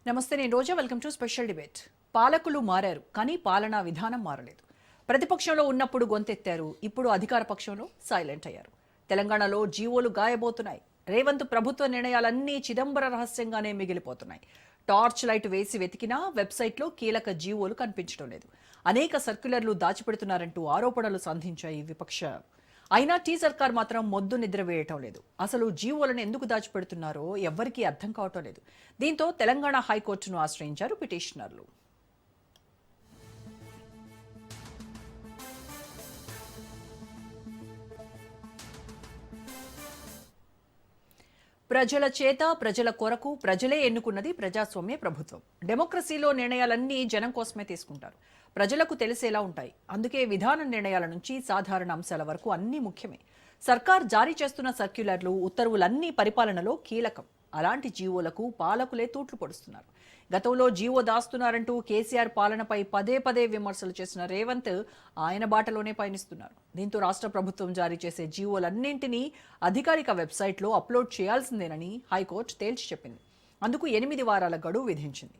నమస్తే, నేను Roja. Welcome to special debate. పాలకులు మారారు, కానీ పాలనా విధానం మారలేదు. ప్రతిపక్షంలో ఉన్నప్పుడు గొంతెత్తారు, ఇప్పుడు అధికార పక్షంలో సైలెంట్ అయ్యారు. తెలంగాణలో జీవోలు గాయబోతున్నాయి. రేవంత్ ప్రభుత్వ నిర్ణయాలన్నీ చిదంబర రహస్యంగానే మిగిలిపోతున్నాయి. టార్చ్ లైట్ వేసి వెతికినా వెబ్సైట్లో కీలక జీవోలు కనిపించడం లేదు. అనేక సర్క్యులర్లు దాచిపెడుతున్నారంటూ ఆరోపణలు సంధించాయి విపక్షాలు. అయినా టీ సర్కార్ మాత్రం మొద్దు నిద్ర వేయటం లేదు. అసలు జీవోలను ఎందుకు దాచిపెడుతున్నారో ఎవ్వరికీ అర్థం కావటం లేదు. దీంతో తెలంగాణ హైకోర్టును ఆశ్రయించారు పిటిషనర్లు. ప్రజల చేత, ప్రజల కొరకు, ప్రజలే ఎన్నుకున్నది ప్రజాస్వామ్య ప్రభుత్వం. డెమోక్రసీలో నిర్ణయాలన్నీ జనం కోసమే తీసుకుంటారు, ప్రజలకు తెలిసేలా ఉంటాయి. అందుకే విధాన నిర్ణయాల నుంచి సాధారణ అంశాల వరకు అన్నీ ముఖ్యమే. సర్కార్ జారీ చేస్తున్న సర్క్యులర్లు, ఉత్తర్వులన్నీ పరిపాలనలో కీలకం. అలాంటి జీవోలకు పాలకులే తూట్లు పొడుస్తున్నారు. గతంలో జీవో దాస్తున్నారంటూ కేసీఆర్ పాలనపై పదే పదే విమర్శలు చేసిన రేవంత్ ఆయన బాటలోనే పయనిస్తున్నారు. దీంతో రాష్ట్ర ప్రభుత్వం జారీ చేసే జీవోలన్నింటినీ అధికారిక వెబ్సైట్లో అప్లోడ్ చేయాల్సిందేనని హైకోర్టు తేల్చి చెప్పింది. అందుకు 8 వారాల గడువు విధించింది.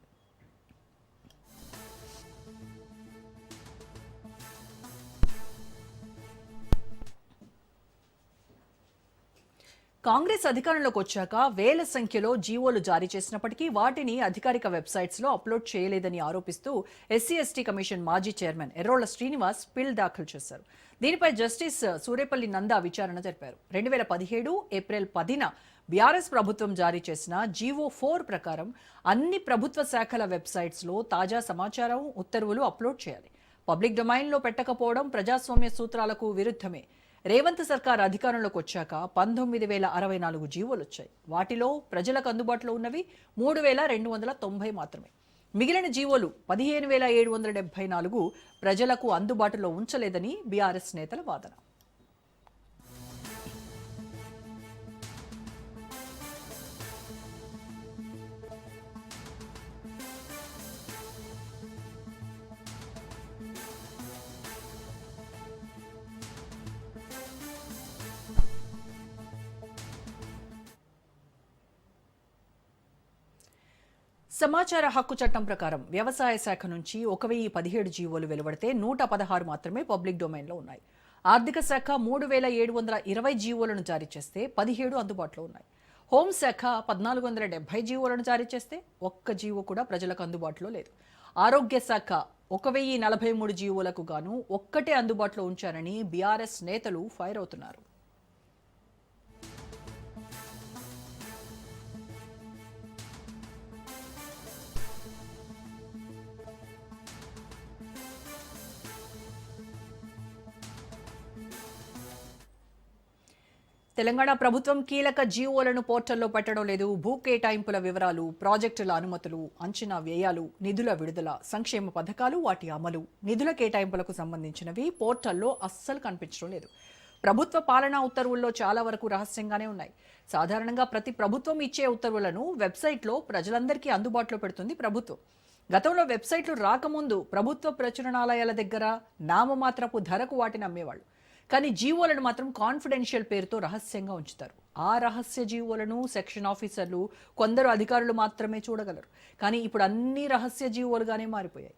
కాంగ్రెస్ అధికారంలోకి వచ్చాక వేల సంఖ్యలో జీవోలు జారీ చేసినప్పటికీ వాటిని అధికారిక వెబ్సైట్స్లో అప్లోడ్ చేయలేదని ఆరోపిస్తూ ఎస్సీ/ఎస్టీ కమిషన్ మాజీ చైర్మన్ ఎర్రోళ్ల శ్రీనివాస్ పిల్ దాఖలు చేశారు. దీనిపై జస్టిస్ సూరేపల్లి నందా విచారణ జరిపారు. 2017 ఏప్రిల్ 10న బీఆర్ఎస్ ప్రభుత్వం జారీ చేసిన జీవో 4 ప్రకారం అన్ని ప్రభుత్వ శాఖల వెబ్సైట్స్లో తాజా సమాచారం, ఉత్తర్వులు అప్లోడ్ చేయాలి. పబ్లిక్ డొమైన్లో పెట్టకపోవడం ప్రజాస్వామ్య సూత్రాలకు విరుద్ధమే. రేవంత్ సర్కార్ అధికారంలోకి వచ్చాక 19,064 జీవోలు వచ్చాయి. వాటిలో ప్రజలకు అందుబాటులో ఉన్నవి 3,290 మాత్రమే. మిగిలిన జీవోలు 15,774 ప్రజలకు అందుబాటులో ఉంచలేదని బీఆర్ఎస్ నేతల వాదన. సమాచార హక్కు చట్టం ప్రకారం వ్యవసాయ శాఖ నుంచి 1,017 జీవోలు వెలువడితే 116 మాత్రమే పబ్లిక్ డొమైన్లో ఉన్నాయి. ఆర్థిక శాఖ 3,720 జీవోలను జారీ చేస్తే 17 అందుబాటులో ఉన్నాయి. హోంశాఖ 1,470 జీవోలను జారీ చేస్తే ఒక్క జీవో కూడా ప్రజలకు అందుబాటులో లేదు. ఆరోగ్య శాఖ 1,043 జీవోలకు గాను ఒక్కటే అందుబాటులో ఉంచారని బీఆర్ఎస్ నేతలు ఫైర్ అవుతున్నారు. తెలంగాణ ప్రభుత్వం కీలక జీవోలను పోర్టల్లో పెట్టడం లేదు. భూ కేటాయింపుల వివరాలు, ప్రాజెక్టుల అనుమతులు, అంచనా వ్యయాలు, నిధుల విడుదల, సంక్షేమ పథకాలు, వాటి అమలు, నిధుల కేటాయింపులకు సంబంధించినవి పోర్టల్లో అస్సలు కనిపించడం లేదు. ప్రభుత్వ పాలనా ఉత్తర్వుల్లో చాలా వరకు రహస్యంగానే ఉన్నాయి. సాధారణంగా ప్రతి ప్రభుత్వం ఇచ్చే ఉత్తర్వులను వెబ్సైట్లో ప్రజలందరికీ అందుబాటులో పెడుతుంది ప్రభుత్వం. గతంలో వెబ్సైట్లు రాకముందు ప్రభుత్వ ప్రచురణాలయాల దగ్గర నామమాత్రపు ధరకు వాటిని అమ్మేవాళ్ళు. కానీ జీవోలను మాత్రం కాన్ఫిడెన్షియల్ పేరుతో రహస్యంగా ఉంచుతారు. ఆ రహస్య జీవోలను సెక్షన్ ఆఫీసర్లు, కొందరు అధికారులు మాత్రమే చూడగలరు. కానీ ఇప్పుడు అన్ని రహస్య జీవోలుగానే మారిపోయాయి.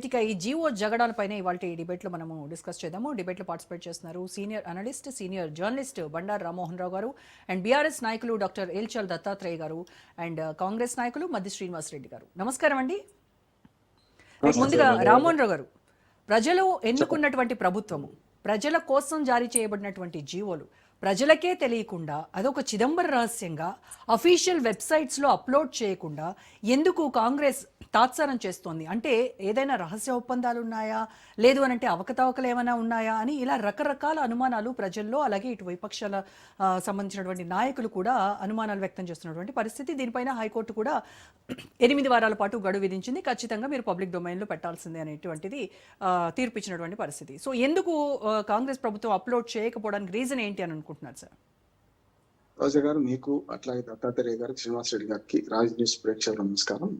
ఇక ఈ జీవో జగడాలపైన ఇవాళ ఈ డిబేట్లో మనము డిస్కస్ చేద్దాము. డిబేట్లో పార్టిసిపేట్ చేస్తున్నారు senior analyst, senior journalist Bandaru Rammohan Rao garu, and BRS నాయకులు డాక్టర్ ఏల్చల్ దత్తాత్రేయ గారు, అండ్ కాంగ్రెస్ నాయకులు మద్ది శ్రీనివాస్ రెడ్డి గారు. నమస్కారం అండి. ముందుగా రామ్మోహన్ రావు గారు, ప్రజలు ఎన్నుకున్నటువంటి ప్రభుత్వము, ప్రజల కోసం జారీ చేయబడినటువంటి జీవోలు ప్రజలకే తెలియకుండా అదొక చిదంబర రహస్యంగా అఫీషియల్ వెబ్సైట్స్లో అప్లోడ్ చేయకుండా ఎందుకు కాంగ్రెస్ తాత్సారం చేస్తోంది? అంటే ఏదైనా రహస్య ఒప్పందాలు ఉన్నాయా, లేదు అని అంటే అవకతవకలు ఏమైనా ఉన్నాయా అని ఇలా రకరకాల అనుమానాలు ప్రజల్లో, అలాగే ఇటు విపక్షాల సంబంధించినటువంటి నాయకులు కూడా అనుమానాలు వ్యక్తం చేస్తున్నటువంటి పరిస్థితి. దీనిపైన హైకోర్టు కూడా 8 వారాల పాటు గడువు విధించింది. ఖచ్చితంగా మీరు పబ్లిక్ డొమైన్లో పెట్టాల్సిందే అనేటువంటిది తీర్పు ఇచ్చినటువంటి పరిస్థితి. సో ఎందుకు కాంగ్రెస్ ప్రభుత్వం అప్లోడ్ చేయకపోవడానికి రీజన్ ఏంటి అని అనుకుంటున్నారు సార్? రోజా గారు, మీకు అట్లాగే దత్తాత్రేయ గారికి, శ్రీనివాస్ రెడ్డి గారికి, రాజ్ న్యూస్ ప్రేక్షకులకు నమస్కారం.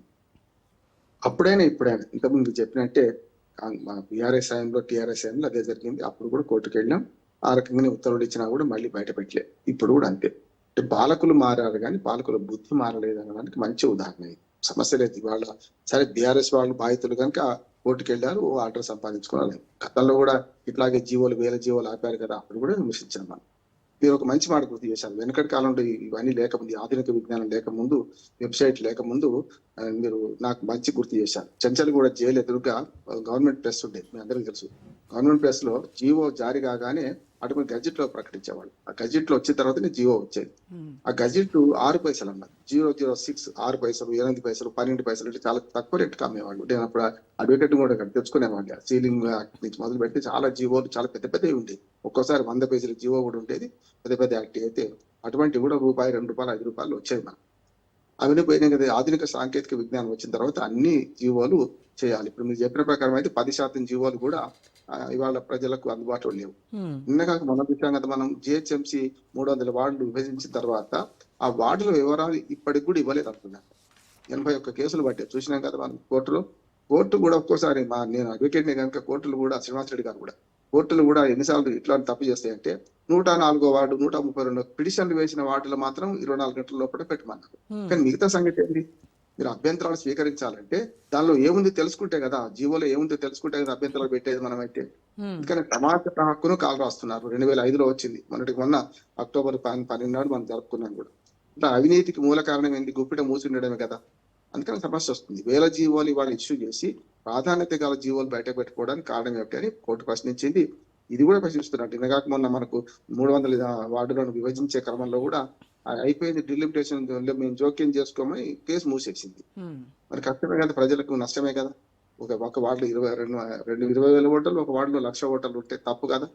అప్పుడైనా ఇప్పుడైనా ఇంతకుముందు చెప్పినట్టే బీఆర్ఎస్ టైంలో, టీఆర్ఎస్ టైంలో అదే జరిగింది. అప్పుడు కూడా కోర్టుకు వెళ్ళాం. ఆ రకంగానే ఉత్తర్వులు ఇచ్చినా కూడా మళ్ళీ బయట పెట్టలే. ఇప్పుడు కూడా అంతే. అంటే పాలకులు మారారు కానీ పాలకుల బుద్ధి మారలేదు అనడానికి మంచి ఉదాహరణ ఇది. సమస్య లేదు. ఇవాళ సరే బీఆర్ఎస్ వాళ్ళు బాధితులు కనుక కోర్టుకు వెళ్ళారు, ఆర్డర్ సంపాదించుకోవాలి. గతంలో కూడా ఇట్లాగే జీవోలు, వేల జీవోలు ఆపారు కదా, అప్పుడు కూడా విమర్శించాం మనం. మీరు ఒక మంచి మాట గుర్తు చేశారు. వెనకటి కాలంలో ఇవన్నీ లేకముందు, ఆధునిక విజ్ఞానం లేకముందు, వెబ్సైట్ లేకముందు మీరు నాకు మంచి గుర్తు చేశారు. చెంచల్గూడ జైలు ఎదురుగా గవర్నమెంట్ ప్రెస్ ఉండేది, మీ అందరికీ తెలుసు. గవర్నమెంట్ ప్రెస్ లో జీవో జారీ కాగానే అటువంటి గజెట్ లో ప్రకటించేవాళ్ళు. ఆ గజెట్ లో వచ్చిన తర్వాతనే జీవో వచ్చేది. ఆ గజెట్ 6 పైసలు అన్నారు. 006 6 పైసలు, 8 పైసలు, 12 పైసలు అంటే చాలా తక్కువ రేటుకి అమ్మేవాళ్ళు. నేను అప్పుడు అడ్వకేట్ కూడా తెచ్చుకునేవాళ్ళు. సీలింగ్ నుంచి మొదలు పెట్టి చాలా జీవోలు చాలా పెద్ద పెద్దవి ఉండేది. ఒక్కోసారి 100 పేజీల జీవో కూడా ఉండేది. పెద్ద పెద్ద యాక్ట్ అయితే అటువంటి కూడా రూపాయి, 2 రూపాయలు, 5 రూపాయలు వచ్చేది మనం. అవన్నీ పోయినాయి కదా. ఆధునిక సాంకేతిక విజ్ఞానం వచ్చిన తర్వాత అన్ని జీవోలు చేయాలి. ఇప్పుడు మీరు చెప్పిన ప్రకారం అయితే 10% జీవోలు కూడా ఇవాళ ప్రజలకు అందుబాటులో లేవు. నిన్నగాక మొన్న చూసాం కదా మనం, జిహెచ్ఎంసీ 300 వార్డులు విభజించిన తర్వాత ఆ వార్డుల వివరాలు ఇప్పటికి కూడా ఇవ్వలేదు అంటున్నారు. 81 కేసులు పట్టాయి, చూసినాం కదా మనం కోర్టులో. కోర్టు కూడా ఒక్కోసారి నేను అడ్వకేట్ ని కనుక కోర్టులు కూడా, శ్రీనివాస్ రెడ్డి గారు కూడా, కోర్టులు కూడా ఎన్నిసార్లు ఇట్లా తప్పు చేస్తాయంటే 104వ వార్డు, 132 పిటిషన్లు వేసిన వార్డులు మాత్రం 24 గంటల లోపల పెట్టమన్నారు. కానీ మిగతా సంగతి ఏంటి? మీరు అభ్యంతరాలు స్వీకరించాలంటే దానిలో ఏముంది తెలుసుకుంటే కదా, జీవోలో ఏముంది తెలుసుకుంటే కదా అభ్యంతరాలు పెట్టేది మనం అయితే. ఎందుకంటే సమాచార హక్కును కాలు రాస్తున్నారు. 2005లో వచ్చింది. మొన్న అక్టోబర్ 12 నాడు మనం జరుపుకున్నాం కూడా. ఇట్లా అవినీతికి మూల కారణం ఏంటి? గుప్పిట మూసి ఉండడమే కదా. అందుకని సమస్య వస్తుంది. వేల జీవోలు ఇవాళ ఇష్యూ చేసి ప్రాధాన్యత గల జీవోలు బయట పెట్టుకోవడానికి కారణం ఏమిటి అని కోర్టు ప్రశ్నించింది. ఇది కూడా ప్రశ్నిస్తున్నట్టు. నిన్నగాక మొన్న మనకు 300 వార్డులను విభజించే క్రమంలో కూడా అయిపోయింది, డిలిమిటేషన్ మేము జోక్యం చేసుకోమని కేసు మూసేసింది. మరి కష్టమే కదా, ప్రజలకు నష్టమే కదా. ఒక వార్డులో 20,000 ఓటర్లు, ఒక వార్డులో 1,00,000 ఓటర్లు ఉంటే తప్పు కదా.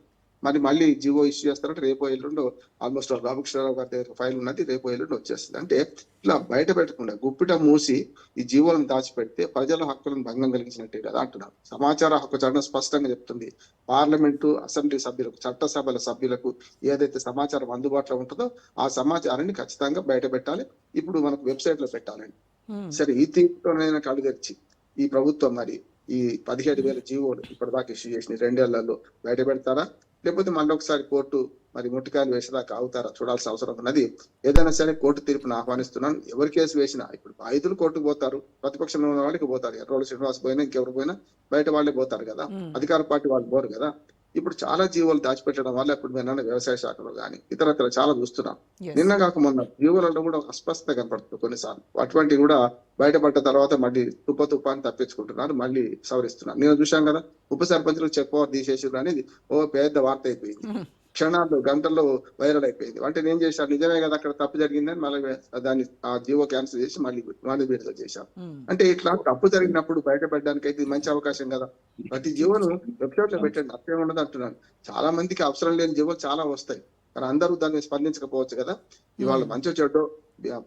మరి మళ్ళీ జీవో ఇష్యూ చేస్తారంటే రేపో ఎల్లుండో, ఆల్మోస్ట్ రామకృష్ణరావు గారి దగ్గర ఫైల్ ఉన్నది, రేపో ఎల్లుండి వచ్చేస్తుంది. అంటే ఇట్లా బయట పెట్టకుండా గుప్పిట మూసి ఈ జీవోలను దాచిపెడితే ప్రజల హక్కులను భంగం కలిగించినట్టే కదా అంటున్నారు. సమాచార హక్కు చట్టం స్పష్టంగా చెప్తుంది, పార్లమెంటు, అసెంబ్లీ సభ్యులకు, చట్టసభల సభ్యులకు ఏదైతే సమాచారం అందుబాటులో ఉంటుందో ఆ సమాచారాన్ని ఖచ్చితంగా బయట పెట్టాలి. ఇప్పుడు మనకు వెబ్సైట్ లో పెట్టాలండి. సరే, ఈ తీర్పుతోనైనా కళ్ళు తెరిచి ఈ ప్రభుత్వం మరి ఈ 17,000 జీవోలు ఇప్పటిదాకా ఇష్యూ చేసిన 2 ఏళ్లలో బయట పెడతారా, లేకపోతే మళ్ళీ ఒకసారి కోర్టు మరి ముట్టికాయలు వేసేదాకా ఆగుతారా చూడాల్సిన అవసరం ఉన్నది. ఏదైనా సరే కోర్టు తీర్పును ఆహ్వానిస్తున్నాను. ఎవరి కేసు వేసినా ఇప్పుడు బాధితులు కోర్టుకు పోతారు, ప్రతిపక్షంలో ఉన్న వాళ్ళకి పోతారు. ఎర్రోళ్ళు శ్రీనివాస్ పోయినా ఇంకెవరు పోయినా బయట వాళ్ళే పోతారు కదా, అధికార పార్టీ వాళ్ళు పోరు కదా. ఇప్పుడు చాలా జీవోలు దాచిపెట్టడం వల్ల ఇప్పుడు మేము వ్యవసాయ శాఖలో కానీ ఇతరత్ర చాలా చూస్తున్నాం. నిన్న కాక మొన్న జీవోలలో కూడా ఒక అస్పష్టత కనపడుతుంది కొన్నిసార్లు. అటువంటివి కూడా బయటపడ్డ తర్వాత మళ్ళీ తుప్పని తప్పించుకుంటున్నారు, మళ్ళీ సవరిస్తున్నారు. నేను చూశాం కదా, ఉప సర్పంచులకు చెక్ పవర్ తీసేసారు అనేది ఓ పెద్ద వార్త అయిపోయింది. క్షణాల్లో, గంటల్లో వైరల్ అయిపోయింది. అంటే నేను చేశాను, నిజమే కదా అక్కడ తప్పు జరిగిందని మళ్ళీ దాన్ని ఆ జీవో క్యాన్సిల్ చేసి మళ్ళీ విడుదల చేశారు. అంటే ఇట్లా తప్పు జరిగినప్పుడు బయటపడడానికి అయితే మంచి అవకాశం కదా. ప్రతి జీవోను వెబ్సైట్ లో పెట్టండి, అర్థం ఉండదు అంటున్నాను. చాలా మందికి అవసరం లేని జీవోలు చాలా వస్తాయి, కానీ అందరూ దాన్ని స్పందించకపోవచ్చు కదా. ఇవాళ మంచి చెడ్డో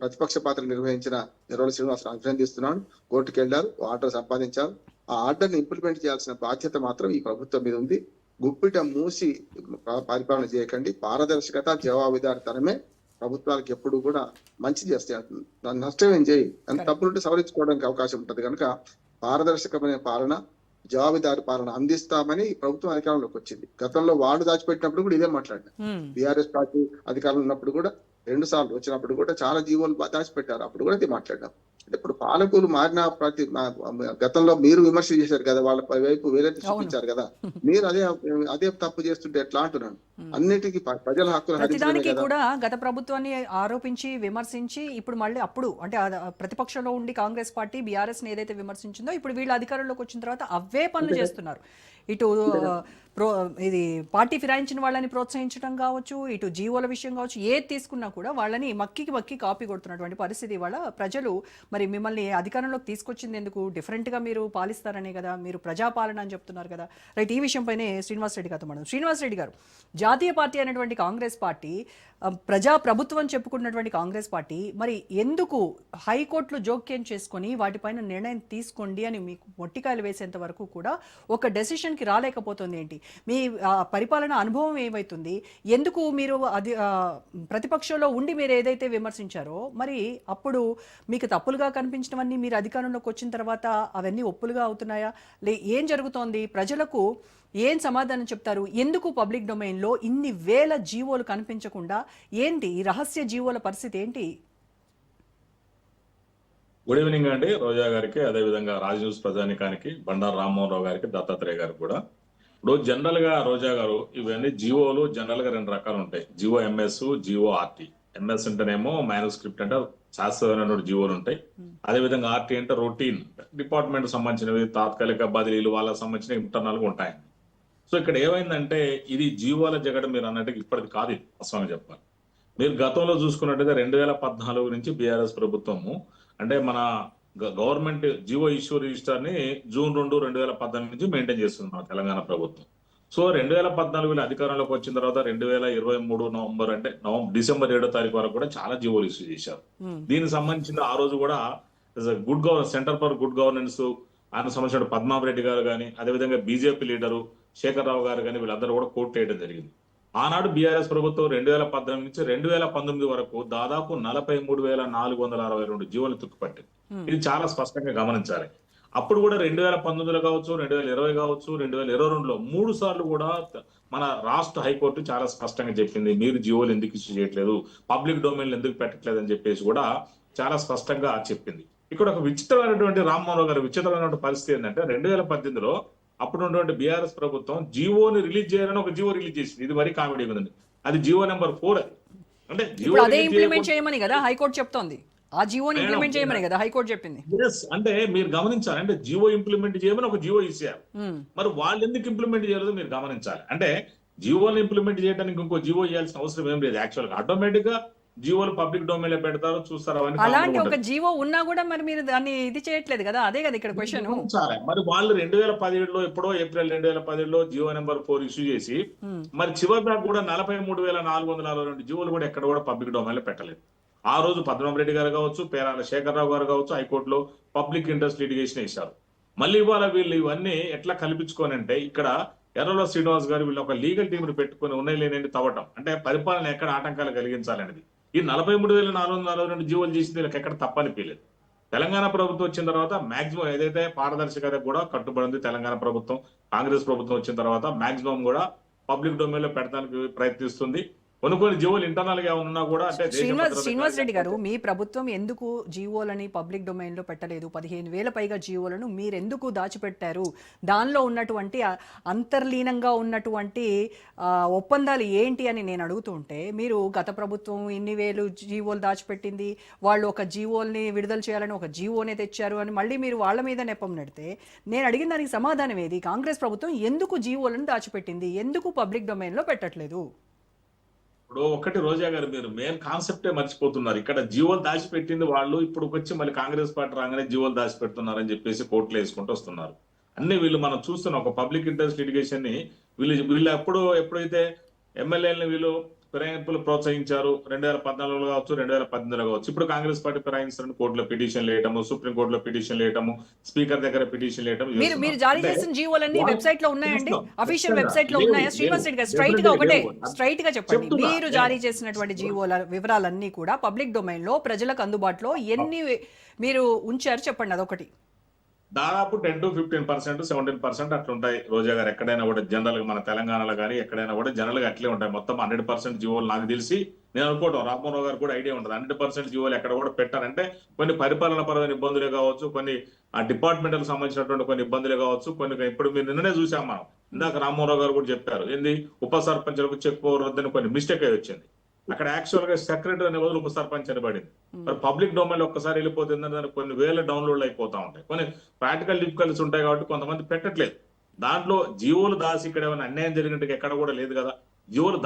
ప్రతిపక్ష పాత్ర నిర్వహించిన ఎర్రోళ్ళ శ్రీనివాస్ అభినందిస్తున్నాను. కోర్టుకు వెళ్లారు, ఆర్డర్ సంపాదించారు. ఆ ఆర్డర్ ని ఇంప్లిమెంట్ చేయాల్సిన బాధ్యత మాత్రం ఈ ప్రభుత్వం మీద ఉంది. గుప్పిట మూసి పరిపాలన చేయకండి. పారదర్శకత, జవాబుదారితనమే ప్రభుత్వాలకు ఎప్పుడు కూడా మంచి చేస్తాయి. దాన్ని నష్టం ఏం చేయి, అంత తప్పులుంటే సవరించుకోవడానికి అవకాశం ఉంటది. కనుక పారదర్శకమైన పాలన, జవాబుదారి పాలన అందిస్తామని ప్రభుత్వం అధికారంలోకి వచ్చింది. గతంలో వార్డు దాచిపెట్టినప్పుడు కూడా ఇదే మాట్లాడినా. బీఆర్ఎస్ పార్టీ అధికారంలో ఉన్నప్పుడు కూడా 2 సార్లు వచ్చినప్పుడు కూడా చాలా జీవోలు దాచిపెట్టారు, అప్పుడు కూడా ఇది మాట్లాడినాం. అంటే ఇప్పుడు పాలకులు మారిన గతంలో మీరు విమర్శ చేశారు కదా, వాళ్ళ వైపు వేరే చూపించారు కదా, మీరు అదే తప్పు చేస్తుంటే ఎట్లా అంటున్నాను. అన్నిటికీ ప్రజల హక్కులు హరించడమే ప్రతిదానికి కదా. కూడా గత ప్రభుత్వాన్ని ఆరోపించి విమర్శించి ఇప్పుడు మళ్ళీ అప్పుడు అంటే ప్రతిపక్షంలో ఉండి కాంగ్రెస్ పార్టీ బీఆర్ఎస్ ఏదైతే విమర్శించిందో ఇప్పుడు వీళ్ళు అధికారంలోకి వచ్చిన తర్వాత అవే పనులు చేస్తున్నారు. ఇటు ఇది పార్టీ ఫిరాయించిన వాళ్ళని ప్రోత్సహించడం కావచ్చు, ఇటు జీవోల విషయం కావచ్చు, ఏది తీసుకున్నా కూడా వాళ్ళని మక్కి కాపీ కొడుతున్నటువంటి పరిస్థితి. వాళ్ళ ప్రజలు మరి మిమ్మల్ని అధికారంలోకి తీసుకొచ్చింది ఎందుకు, డిఫరెంట్గా మీరు పాలిస్తారనే కదా, మీరు ప్రజాపాలన అని చెప్తున్నారు కదా. రైట్, ఈ విషయంపైనే శ్రీనివాస్ రెడ్డి గారితో మనం. శ్రీనివాస్ రెడ్డి గారు, జాతీయ పార్టీ అనేటువంటి కాంగ్రెస్ పార్టీ, ప్రజా ప్రభుత్వం చెప్పుకున్నటువంటి కాంగ్రెస్ పార్టీ మరి ఎందుకు హైకోర్టులో జోక్యం చేసుకొని వాటిపైన నిర్ణయం తీసుకోండి అని మీకు మొట్టికాయలు వేసేంత వరకు కూడా ఒక డెసిషన్కి రాలేకపోతుంది ఏంటి? మీ పరిపాలన అనుభవం ఏమవుతుంది? ఎందుకు మీరు అది ప్రతిపక్షంలో ఉండి మీరు ఏదైతే విమర్శించారో మరి అప్పుడు మీకు తప్పులుగా కనిపించినవన్నీ మీరు అధికారంలోకి వచ్చిన తర్వాత అవన్నీ ఒప్పులుగా అవుతున్నాయా? ఏం జరుగుతోంది? ప్రజలకు ఏం సమాధానం చెప్తారు? ఎందుకు పబ్లిక్ డొమైన్లో ఇన్ని వేల జీవోలు కనిపించకుండా ఏంటి ఈ రహస్య జీవోల పరిస్థితి ఏంటి? గుడ్ ఈవినింగ్ అండి రోజా గారికి, అదేవిధంగా రాజ్ న్యూస్ ప్రజానికానికి, బండారు రామ్మోహన్ రావు గారికి, దత్తాత్రేయ గారికి కూడా. ఇప్పుడు జనరల్ గా రోజా గారు, ఇవన్నీ జీవోలు జనరల్ గా 2 రకాలు ఉంటాయి. GO MS, GO RT. MS అంటేనేమో మ్యానుస్క్రిప్ట్ అంటే శాస్త్రమైనటువంటి జీవోలు ఉంటాయి. అదేవిధంగా ఆర్టీ అంటే రొటీన్ డిపార్ట్మెంట్ సంబంధించినవి, తాత్కాలిక బదిలీలు వాళ్ళకి సంబంధించిన ఇంటర్నల్ గా ఉంటాయి. సో ఇక్కడ ఏమైందంటే ఇది జీవోల జగడ మీరు అన్నట్టుగా ఇప్పటిది కాదు, ఇది వాస్తవంగా చెప్పాలి. మీరు గతంలో చూసుకున్నట్టుగా 2014 నుంచి బీఆర్ఎస్ ప్రభుత్వము అంటే మన గవర్నమెంట్ జీవో ఇష్యూ రిజిస్టర్ ని జూన్ 2, 2018 నుంచి మెయింటైన్ చేస్తుంది మన తెలంగాణ ప్రభుత్వం. సో 2014 అధికారంలోకి వచ్చిన తర్వాత 2023 నవంబర్ అంటే డిసెంబర్ 7వ తారీఖు వరకు కూడా చాలా జీవోలు ఇష్యూ చేశారు. దీనికి సంబంధించిన ఆ రోజు కూడా good governance, centre for good governance ఆయన సంబంధించిన పద్మారెడ్డి గారు కానీ, అదేవిధంగా బీజేపీ లీడరు శేఖర్ రావు గారు కానీ వీళ్ళందరూ కూడా కోర్టు వేయడం జరిగింది. ఆనాడు బీఆర్ఎస్ ప్రభుత్వం 2018 నుంచి 2019 వరకు దాదాపు 43,462 జీవోలు తుక్కుపట్టింది. ఇది చాలా స్పష్టంగా గమనించాలి. అప్పుడు కూడా 2019 కావచ్చు, 2020 కావచ్చు, 2022లో 3 సార్లు కూడా మన రాష్ట్ర హైకోర్టు చాలా స్పష్టంగా చెప్పింది, మీరు జీవోలు ఎందుకు ఇష్యూ చేయట్లేదు, పబ్లిక్ డొమైన్లు ఎందుకు పెట్టట్లేదు అని చెప్పేసి కూడా చాలా స్పష్టంగా చెప్పింది. ఇక్కడ ఒక విచిత్రమైనటువంటి రామ్మోహన్ రావు గారి విచిత్రమైనటువంటి పరిస్థితి ఏంటంటే 2018లో అప్పుడున్నటువంటి బీఆర్ఎస్ ప్రభుత్వం జీవోని రిలీజ్ చేయాలని ఒక జీవో రిలీజ్ చేసింది. ఇది మరీ కామెడీ ఉందండి. అది జీవో నెంబర్ 4. అది అంటే జీవో అదే ఇంప్లిమెంట్ చేయమని కదా హైకోర్టు చెప్తోంది. ఆ జీవోని ఇంప్లిమెంట్ చేయమని కదా హైకోర్టు చెప్పింది. అంటే మీరు గమనించాలి, అంటే జీవో ఇంప్లిమెంట్ చేయమని ఒక జీవో ఇచ్చారు. మరి వాళ్ళు ఎందుకు ఇంప్లిమెంట్ చేయలేదో మీరు గమనించాలి. అంటే జీవోని ఇంప్లిమెంట్ చేయడానికి ఇంకో జీవో ఇవ్వాల్సిన అవసరం ఏం లేదు. యాక్చువల్ గా ఆటోమేటిక్ గా జీవోలు పబ్లిక్ డొమైన్ లో పెడతారు, చూస్తారు. అవన్నీ అలాంటి ఒక జీవో ఉన్నా కూడా మరి మీరు దాన్ని ఇది చేయట్లేదు కదా, అదే కదా ఇక్కడ క్వశ్చన్. మరి వాళ్ళు 2017లో ఎప్పుడో ఏప్రిల్ 2017లో జీవో నెంబర్ 4 ఇష్యూ చేసి మరి చివరి దాకా కూడా 43,462 జీవోలు కూడా ఎక్కడ కూడా పబ్లిక్ డొమైన్ లో పెట్టలేదు. ఆ రోజు పద్మనాభరెడ్డి గారు కావచ్చు, పేరాల శేఖర్ రావు గారు కావచ్చు, హైకోర్టులో పబ్లిక్ ఇంట్రెస్ట్ లిటిగేషన్ వేశారు. మళ్ళీ ఇవాళ వీళ్ళు ఇవన్నీ ఎట్లా కల్పించుకొని అంటే ఇక్కడ ఎర్రల శ్రీనివాస్ గారు వీళ్ళు ఒక లీగల్ టీం పెట్టుకుని ఉన్నాయి లేని తవ్వటం, అంటే పరిపాలన ఎక్కడ ఆటంకాలు కలిగించాలనేది. ఈ 43,462 జీవోలు చేసింది వీళ్ళకి ఎక్కడ తప్పనిపించలేదు. తెలంగాణ ప్రభుత్వం వచ్చిన తర్వాత మాక్సిమం ఏదైతే పారదర్శకత కూడా కట్టుబడింది తెలంగాణ ప్రభుత్వం, కాంగ్రెస్ ప్రభుత్వం వచ్చిన తర్వాత మాక్సిమం కూడా పబ్లిక్ డొమైన్ లో పెట్టడానికి ప్రయత్నిస్తుంది. కొన్ని జీవోలు ఇంటర్నల్ గా ఉన్నా కూడా అంటే శ్రీనివాస్ రెడ్డి గారు, మీ ప్రభుత్వం ఎందుకు జీవోలని పబ్లిక్ డొమైన్ లో పెట్టలేదు? 15,000 పైగా జీవోలను మీరు ఎందుకు దాచిపెట్టారు? దానిలో ఉన్నటువంటి అంతర్లీనంగా ఉన్నటువంటి ఒప్పందాలు ఏంటి అని నేను అడుగుతూ ఉంటే, మీరు గత ప్రభుత్వం ఇన్ని వేలు జీవోలు దాచిపెట్టింది, వాళ్ళు ఒక జీవోల్ని విడుదల చేయాలని ఒక జీవోనే తెచ్చారు అని మళ్ళీ మీరు వాళ్ళ మీద నెపం నెడితే నేను అడిగిన దానికి సమాధానం ఏది? కాంగ్రెస్ ప్రభుత్వం ఎందుకు జీవోలను దాచిపెట్టింది, ఎందుకు పబ్లిక్ డొమైన్ లో పెట్టట్లేదు? ఇప్పుడు ఒకటి రోజా గారు, మీరు మెయిన్ కాన్సెప్టే మర్చిపోతున్నారు. ఇక్కడ జీవోలు దాచిపెట్టింది వాళ్ళు, ఇప్పుడు వచ్చి మళ్ళీ కాంగ్రెస్ పార్టీ రాగానే జీవోలు దాచిపెడుతున్నారని చెప్పేసి కోర్టులు వేసుకుంటూ వస్తున్నారు. అన్ని వీళ్ళు మనం చూస్తున్న ఒక పబ్లిక్ ఇంట్రెస్ట్ లిటిగేషన్ ని వీళ్ళు ఎప్పుడైతే ఎమ్మెల్యేలని వీళ్ళు ఫిరాయింపులు ప్రోత్సహించారు 2014 కావచ్చు, 2018 కావచ్చు. ఇప్పుడు కాంగ్రెస్ పార్టీ ఫిరాయించారని కోర్టులో పిటిషన్లు వేయటము, సుప్రీం కోర్టులో పిటిషన్లు వేయటము, స్పీకర్ దగ్గర పిటిషన్లు వేయటం. మీరు జారీ చేసిన జీవోలన్నీ వెబ్సైట్ లో ఉన్నాయండి, అఫీషియల్ వెబ్సైట్ లో ఉన్నాయా? శ్రీనివాస్ రెడ్డి గారు స్ట్రైట్ గా చెప్పండి, మీరు జారీ చేసినటువంటి జీవోల వివరాలన్నీ కూడా పబ్లిక్ డొమైన్ లో ప్రజలకు అందుబాటులో ఎన్ని మీరు ఉంచారు చెప్పండి, అదొకటి. దాదాపు 10 to 15%, 17% అట్లుంటాయి రోజా గారు. ఎక్కడైనా కూడా జనరల్ గా మన తెలంగాణలో కానీ ఎక్కడైనా కూడా జనరల్ గా అట్లే ఉంటాయి. మొత్తం 100% జీవోలు నాకు తెలిసి నేను అనుకోవడం, రామ్మోహన్ రావు గారు కూడా ఐడియా ఉంటుంది. 100% జీవోలు ఎక్కడ కూడా పెట్టారంటే కొన్ని పరిపాలన పరమైన ఇబ్బందులే కావచ్చు, కొన్ని ఆ డిపార్ట్మెంట్లకు సంబంధించినటువంటి కొన్ని ఇబ్బందులే కావచ్చు, కొన్ని ఇప్పుడు మీరు నిన్ననే చూసాం మనం ఇందాక రామ్మోహన్ గారు కూడా చెప్పారు, ఏంది ఉప సర్పంచులకు చెక్ పవర్ వద్దని కొన్ని మిస్టేక్ అయి వచ్చింది. అక్కడ యాక్చువల్ గా సెక్రటరీ అనే బదులు ఉప సర్పంచ్ అని పడింది. మరి పబ్లిక్ డొమైన్ లో ఒక్కసారి వెళ్ళిపోతుంది, దానికి కొన్ని వేల డౌన్లోడ్లు అయిపోతా ఉంటాయి. కొన్ని ప్రాక్టికల్ డిఫికల్టీస్ ఉంటాయి కాబట్టి కొంతమంది పెట్టట్లేదు. దాంట్లో జీవోలు దాసి ఇక్కడ ఏమైనా అన్యాయం జరిగినట్టు ఎక్కడ కూడా లేదు కదా. జీవోలు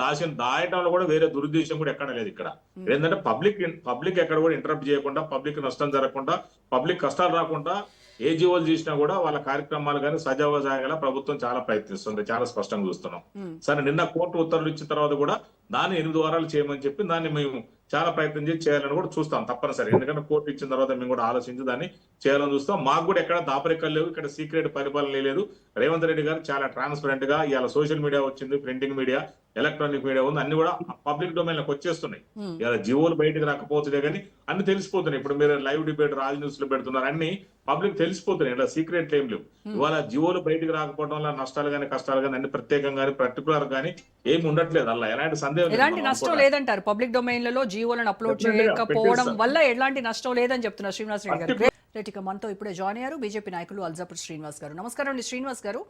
దాయటంలో కూడా వేరే దురుద్దేశం కూడా ఎక్కడ లేదు. ఇక్కడ ఏంటంటే పబ్లిక్ ఎక్కడ కూడా ఇంటరప్ట్ చేయకుండా, పబ్లిక్ నష్టం జరగకుండా, పబ్లిక్ కష్టాలు రాకుండా ఏ జీవోలు చేసినా కూడా వాళ్ళ కార్యక్రమాలు కానీ సజావుగా సాగేలా ప్రభుత్వం చాలా ప్రయత్నిస్తుంది. చాలా స్పష్టంగా చూస్తున్నాం. సరే, నిన్న కోర్టు ఉత్తర్వులు ఇచ్చిన తర్వాత కూడా దాన్ని 8 వారాలు చేయమని చెప్పి దాన్ని మేము చాలా ప్రయత్నం చేసి చేయాలని కూడా చూస్తాం తప్పనిసరి. ఎందుకంటే కోర్టు ఇచ్చిన తర్వాత మేము కూడా ఆలోచించి దాన్ని చేయాలని చూస్తాం. మాకు కూడా ఎక్కడ దాపరికలు లేవు, ఇక్కడ సీక్రెట్ పరిపాలన లేదు. రేవంత్ రెడ్డి గారు చాలా ట్రాన్స్పరెంట్ గా ఇవాళ సోషల్ మీడియా వచ్చింది, ప్రింటింగ్ మీడియా, ఎలక్ట్రానిక్ మీడియా ఉంది, అన్ని కూడా పబ్లిక్ డొమైన్ లోకి వచ్చేస్తున్నాయి. ఇలా జీవోలు బయటకు రాకపోతున్నాయి కానీ అన్ని తెలిసిపోతున్నాయి. ఇప్పుడు మీరు లైవ్ డిబేట్ రాజ్ న్యూస్ లో పెడుతున్నారు, అన్ని పబ్లిక్ తెలిసిపోతున్నాయి. ఇలా సీక్రెట్ ఏం లేవు. ఇవాళ జీవోలు బయటకు రాకపోవడం వల్ల నష్టాలు కానీ కష్టాలు కానీ అన్ని ప్రత్యేకంగా కానీ పర్టికులర్ కానీ ఏమి ఉండట్లేదు. అలా ఎలాంటి సందేహం ఎలాంటి నష్టం లేదంటారు. పబ్లిక్ డొమైన్లలో జీవోలను అప్లోడ్ చేయకపోవడం వల్ల ఎలాంటి నష్టం లేదని చెప్తున్నారు శ్రీనివాస్ రెడ్డి గారు. రైట్, ఇక మనతో ఇప్పుడే జాయిన్ అయ్యారు బీజేపీ నాయకులు అల్జాపూర్ శ్రీనివాస్ గారు. నమస్కారం అండి శ్రీనివాస్ గారు.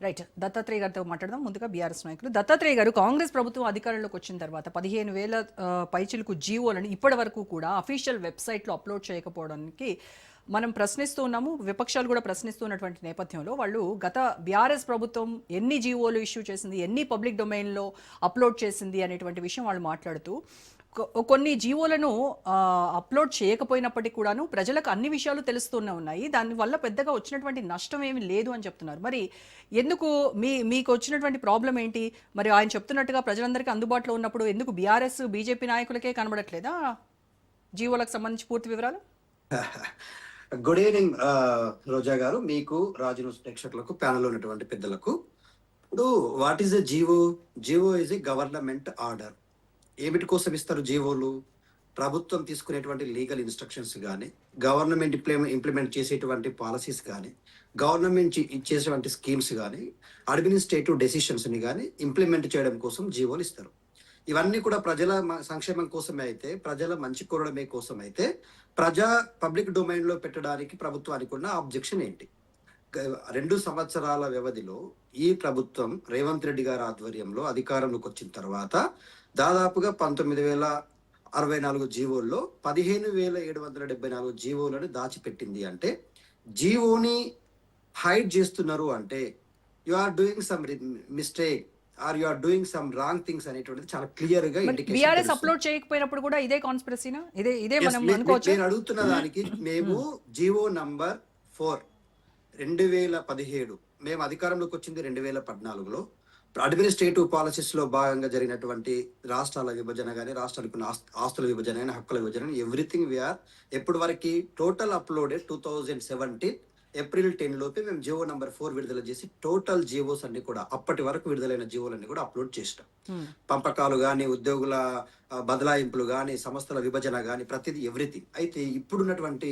రైట్, దత్తాత్రేయ గారితో మాట్లాడదాం. ముందుగా బీఆర్ఎస్ నాయకులు దత్తాత్రేయ గారు, కాంగ్రెస్ ప్రభుత్వం అధికారంలోకి వచ్చిన తర్వాత 15,000 పైచిలకు జీవోలను ఇప్పటి వరకు కూడా అఫీషియల్ వెబ్సైట్లో అప్లోడ్ చేయకపోవడానికి మనం ప్రశ్నిస్తూ ఉన్నాము. విపక్షాలు కూడా ప్రశ్నిస్తున్నటువంటి నేపథ్యంలో వాళ్ళు గత బీఆర్ఎస్ ప్రభుత్వం ఎన్ని జీవోలు ఇష్యూ చేసింది, ఎన్ని పబ్లిక్ డొమైన్లో అప్లోడ్ చేసింది అనేటువంటి విషయం వాళ్ళు మాట్లాడుతూ కొన్ని జీవోలను అప్లోడ్ చేయకపోయినప్పటికీ కూడాను ప్రజలకు అన్ని విషయాలు తెలుస్తూనే ఉన్నాయి, దానివల్ల పెద్దగా వచ్చినటువంటి నష్టం ఏమీ లేదు అని చెప్తున్నారు. మరి ఎందుకు మీకు వచ్చినటువంటి ప్రాబ్లం ఏంటి? మరి ఆయన చెప్తున్నట్టుగా ప్రజలందరికీ అందుబాటులో ఉన్నప్పుడు ఎందుకు బీఆర్ఎస్ బీజేపీ నాయకులకే కనబడట్లేదా జీవోలకు సంబంధించి పూర్తి వివరాలు? గుడ్ ఈవినింగ్ రోజా గారు, మీకు రాజు న్యూస్ ప్రేక్షకులకు, ప్యానల్ ఉన్నటువంటి పెద్దలకు. ఇప్పుడు what is a GO? GO is a government order. ఏమిటి కోసం ఇస్తారు జీవోలు? ప్రభుత్వం తీసుకునేటువంటి లీగల్ ఇన్స్ట్రక్షన్స్ కానీ, గవర్నమెంట్ ఇంప్లిమెంట్ చేసేటువంటి పాలసీస్ కానీ, గవర్నమెంట్ ఇచ్చేటువంటి స్కీమ్స్ కానీ, అడ్మినిస్ట్రేటివ్ డెసిషన్స్ని కానీ ఇంప్లిమెంట్ చేయడం కోసం జీవోలు ఇస్తారు. ఇవన్నీ కూడా ప్రజల సంక్షేమం కోసమే అయితే, ప్రజల మంచి కోరడమే కోసం అయితే, పబ్లిక్ డొమైన్ లో పెట్టడానికి ప్రభుత్వానికి ఉన్న ఆబ్జెక్షన్ ఏంటి? 2 సంవత్సరాల వ్యవధిలో ఈ ప్రభుత్వం రేవంత్ రెడ్డి గారి ఆధ్వర్యంలో అధికారంలోకి వచ్చిన తర్వాత దాదాపుగా 19,064 జీవోల్లో 15,774 జీవోలను దాచిపెట్టింది. అంటే జీవోని హైడ్ చేస్తున్నారు అంటే you are doing some mistake or you are doing some wrong things అనేటువంటిది చాలా క్లియర్ గా ఇండికేషన్. బీఆర్ఎస్ అప్లోడ్ చేయకపోయినప్పుడు కూడా ఇదే కాన్స్పిరసీనా? ఇదే మనం అనుకోవచ్చు. నేను అడుగుతున్న దానికి మేము జీవో నంబర్ 4 2017 మేము అధికారంలోకి వచ్చింది 2014లో. అడ్మినిస్ట్రేటివ్ పాలసీస్ లో భాగంగా జరిగినటువంటి రాష్ట్రాల విభజన కానీ, రాష్ట్రాలకు ఆస్తుల విభజన కానీ, హక్కుల విభజన, ఎవ్రీథింగ్ వీఆర్ ఎప్పటి వరకు టోటల్ అప్లోడెడ్ 2017 ఏప్రిల్ 10 లోపే మేము జీవో నంబర్ 4 విడుదల చేసి టోటల్ జీవోస్ అన్ని కూడా అప్పటి వరకు విడుదలైన జీవోలన్నీ కూడా అప్లోడ్ చేసినాం. పంపకాలు కానీ, ఉద్యోగుల బదలాయింపులు కానీ, సంస్థల విభజన కానీ, ప్రతిదీ ఎవ్రీథింగ్. అయితే ఇప్పుడున్నటువంటి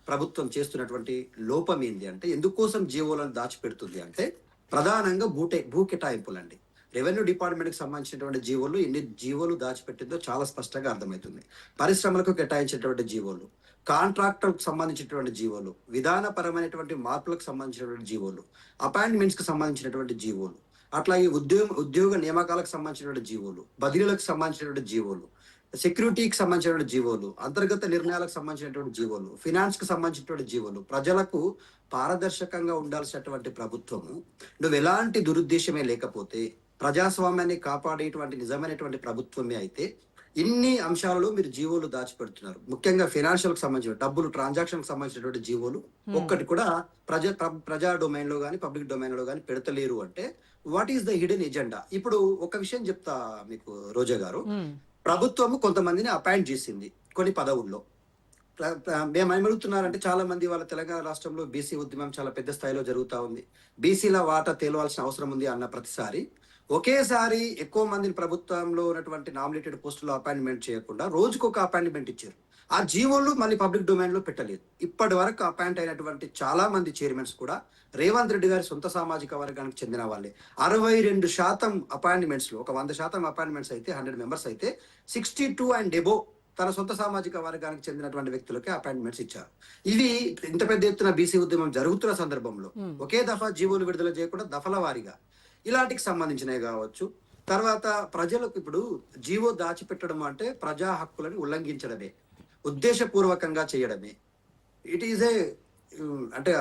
ప్రభుత్వం చేస్తున్నటువంటి లోపం ఏంటి అంటే, ఎందుకోసం జీవోలను దాచిపెడుతుంది అంటే ప్రధానంగా భూ కేటాయింపులు అండి. రెవెన్యూ డిపార్ట్మెంట్ కి సంబంధించినటువంటి జీవోలు ఎన్ని జీవోలు దాచిపెట్టిందో చాలా స్పష్టంగా అర్థమవుతుంది. పరిశ్రమలకు కేటాయించినటువంటి జీవోలు, కాంట్రాక్టర్కు సంబంధించినటువంటి జీవోలు, విధానపరమైనటువంటి మార్పులకు సంబంధించినటువంటి జీవోలు, అపాయింట్మెంట్స్ కి సంబంధించినటువంటి జీవోలు, అట్లాగే ఉద్యోగ నియామకాలకు సంబంధించినటువంటి జీవోలు, బదిలీలకు సంబంధించినటువంటి జీవోలు, సెక్యూరిటీకి సంబంధించినటువంటి జీవోలు, అంతర్గత నిర్ణయాలకు సంబంధించినటువంటి జీవోలు, ఫినాన్స్ కి సంబంధించినటువంటి జీవోలు. ప్రజలకు పారదర్శకంగా ఉండాల్సినటువంటి ప్రభుత్వము నువ్వు ఎలాంటి దురుద్దేశమే లేకపోతే ప్రజాస్వామ్యాన్ని కాపాడేటువంటి నిజమైనటువంటి ప్రభుత్వమే అయితే ఇన్ని అంశాలలో మీరు జీవోలు దాచిపెడుతున్నారు. ముఖ్యంగా ఫైనాన్షియల్ కి సంబంధించిన డబ్బులు ట్రాన్సాక్షన్ కి సంబంధించినటువంటి జీవోలు ఒక్కటి కూడా ప్రజా డొమైన్ లో కానీ, పబ్లిక్ డొమైన్ లో కానీ పెడతలేరు అంటే what is the hidden agenda? ఇప్పుడు ఒక విషయం చెప్తా మీకు రోజా గారు. ప్రభుత్వము కొంతమందిని అపాయింట్ చేసింది కొన్ని పదవుల్లో. మేము ఏమడుగుతున్నారంటే, చాలా మంది వాళ్ళ తెలంగాణ రాష్ట్రంలో బీసీ ఉద్యమం చాలా పెద్ద స్థాయిలో జరుగుతూ ఉంది, బీసీల వాటా తేలవాల్సిన అవసరం ఉంది అన్న ప్రతిసారి ఒకేసారి ఎక్కువ మందిని ప్రభుత్వంలో ఉన్నటువంటి నామినేటెడ్ పోస్టులో అపాయింట్మెంట్ చేయకుండా రోజుకొక అపాయింట్మెంట్ ఇచ్చారు. ఆ జీవోలు మళ్ళీ పబ్లిక్ డొమైన్ లో పెట్టలేదు. ఇప్పటి వరకు అపాయింట్ అయినటువంటి చాలా మంది చైర్మన్స్ కూడా రేవంత్ రెడ్డి గారి సొంత సామాజిక వర్గానికి చెందిన వాళ్ళే. 62% అపాయింట్మెంట్స్ లో, ఒక 100% అపాయింట్మెంట్స్ అయితే 100 మెంబర్స్ అయితే 62 అండ్ ఎబో తన సొంత సామాజిక వర్గానికి చెందినటువంటి వ్యక్తులకే అపాయింట్మెంట్స్ ఇచ్చారు. ఇవి ఇంత పెద్ద ఎత్తున బీసీ ఉద్యమం జరుగుతున్న సందర్భంలో ఒకే దఫా జీవోలు విడుదల చేయకుండా దఫల వారీగా ఇలాంటికి సంబంధించినవి కావచ్చు. తర్వాత ప్రజలకు ఇప్పుడు జీవో దాచిపెట్టడం అంటే ప్రజా హక్కులను ఉల్లంఘించడమే, ఉద్దేశపూర్వకంగా చేయడమే. ఇట్ ఈజ్ ఏ అంటే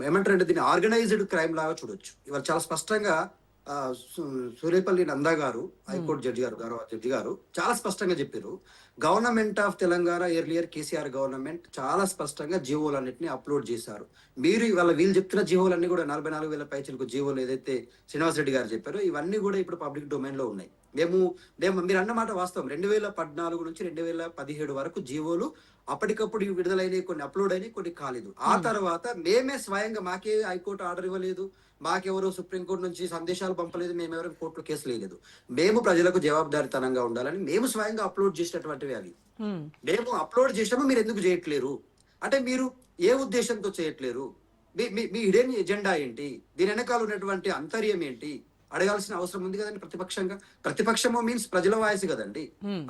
ఏమంటారంటే దీన్ని ఆర్గనైజ్డ్ క్రైమ్ లాగా చూడొచ్చు. ఇవాళ చాలా స్పష్టంగా సూర్యపల్లి నందా గారు, హైకోర్టు జడ్జి గారు చాలా స్పష్టంగా చెప్పారు. Government of Telangana earlier KCR government చాలా స్పష్టంగా జీవోలన్నింటినీ అప్లోడ్ చేశారు. మీరు ఇవాళ వీళ్ళు చెప్తున్న జీవోలన్నీ కూడా 44,000 పైచలకు జీవోలు ఏదైతే శ్రీనివాసరెడ్డి గారు చెప్పారో ఇవన్నీ కూడా ఇప్పుడు పబ్లిక్ డొమైన్ లో ఉన్నాయి. మేము మీరు అన్నమాట వాస్తవం. 2014 నుంచి 2017 వరకు జీవోలు అప్పటికప్పుడు విడుదలైనవి, కొన్ని అప్లోడ్ అయినాయి, కొన్ని కాలేదు. ఆ తర్వాత మేమే స్వయంగా, మాకే హైకోర్టు ఆర్డర్ ఇవ్వలేదు, మాకెవరు సుప్రీంకోర్టు నుంచి సందేశాలు పంపలేదు, మేమెవరూ కోర్టులో కేసులు వేయలేదు. మేము ప్రజలకు జవాబుదారితనంగా ఉండాలని మేము స్వయంగా అప్లోడ్ చేసినటువంటివి అవి. మేము అప్లోడ్ చేసినాము, మీరు ఎందుకు చేయట్లేరు అంటే మీరు ఏ ఉద్దేశంతో చేయట్లేరు, మీ హిడెన్ ఎజెండా ఏంటి, దీని వెనకాల ఉన్నటువంటి అంతర్యం ఏంటి అడగాల్సిన అవసరం ఉంది కదండి. ప్రతిపక్షము మీన్స్ ప్రజల వాయిస్ కదండి.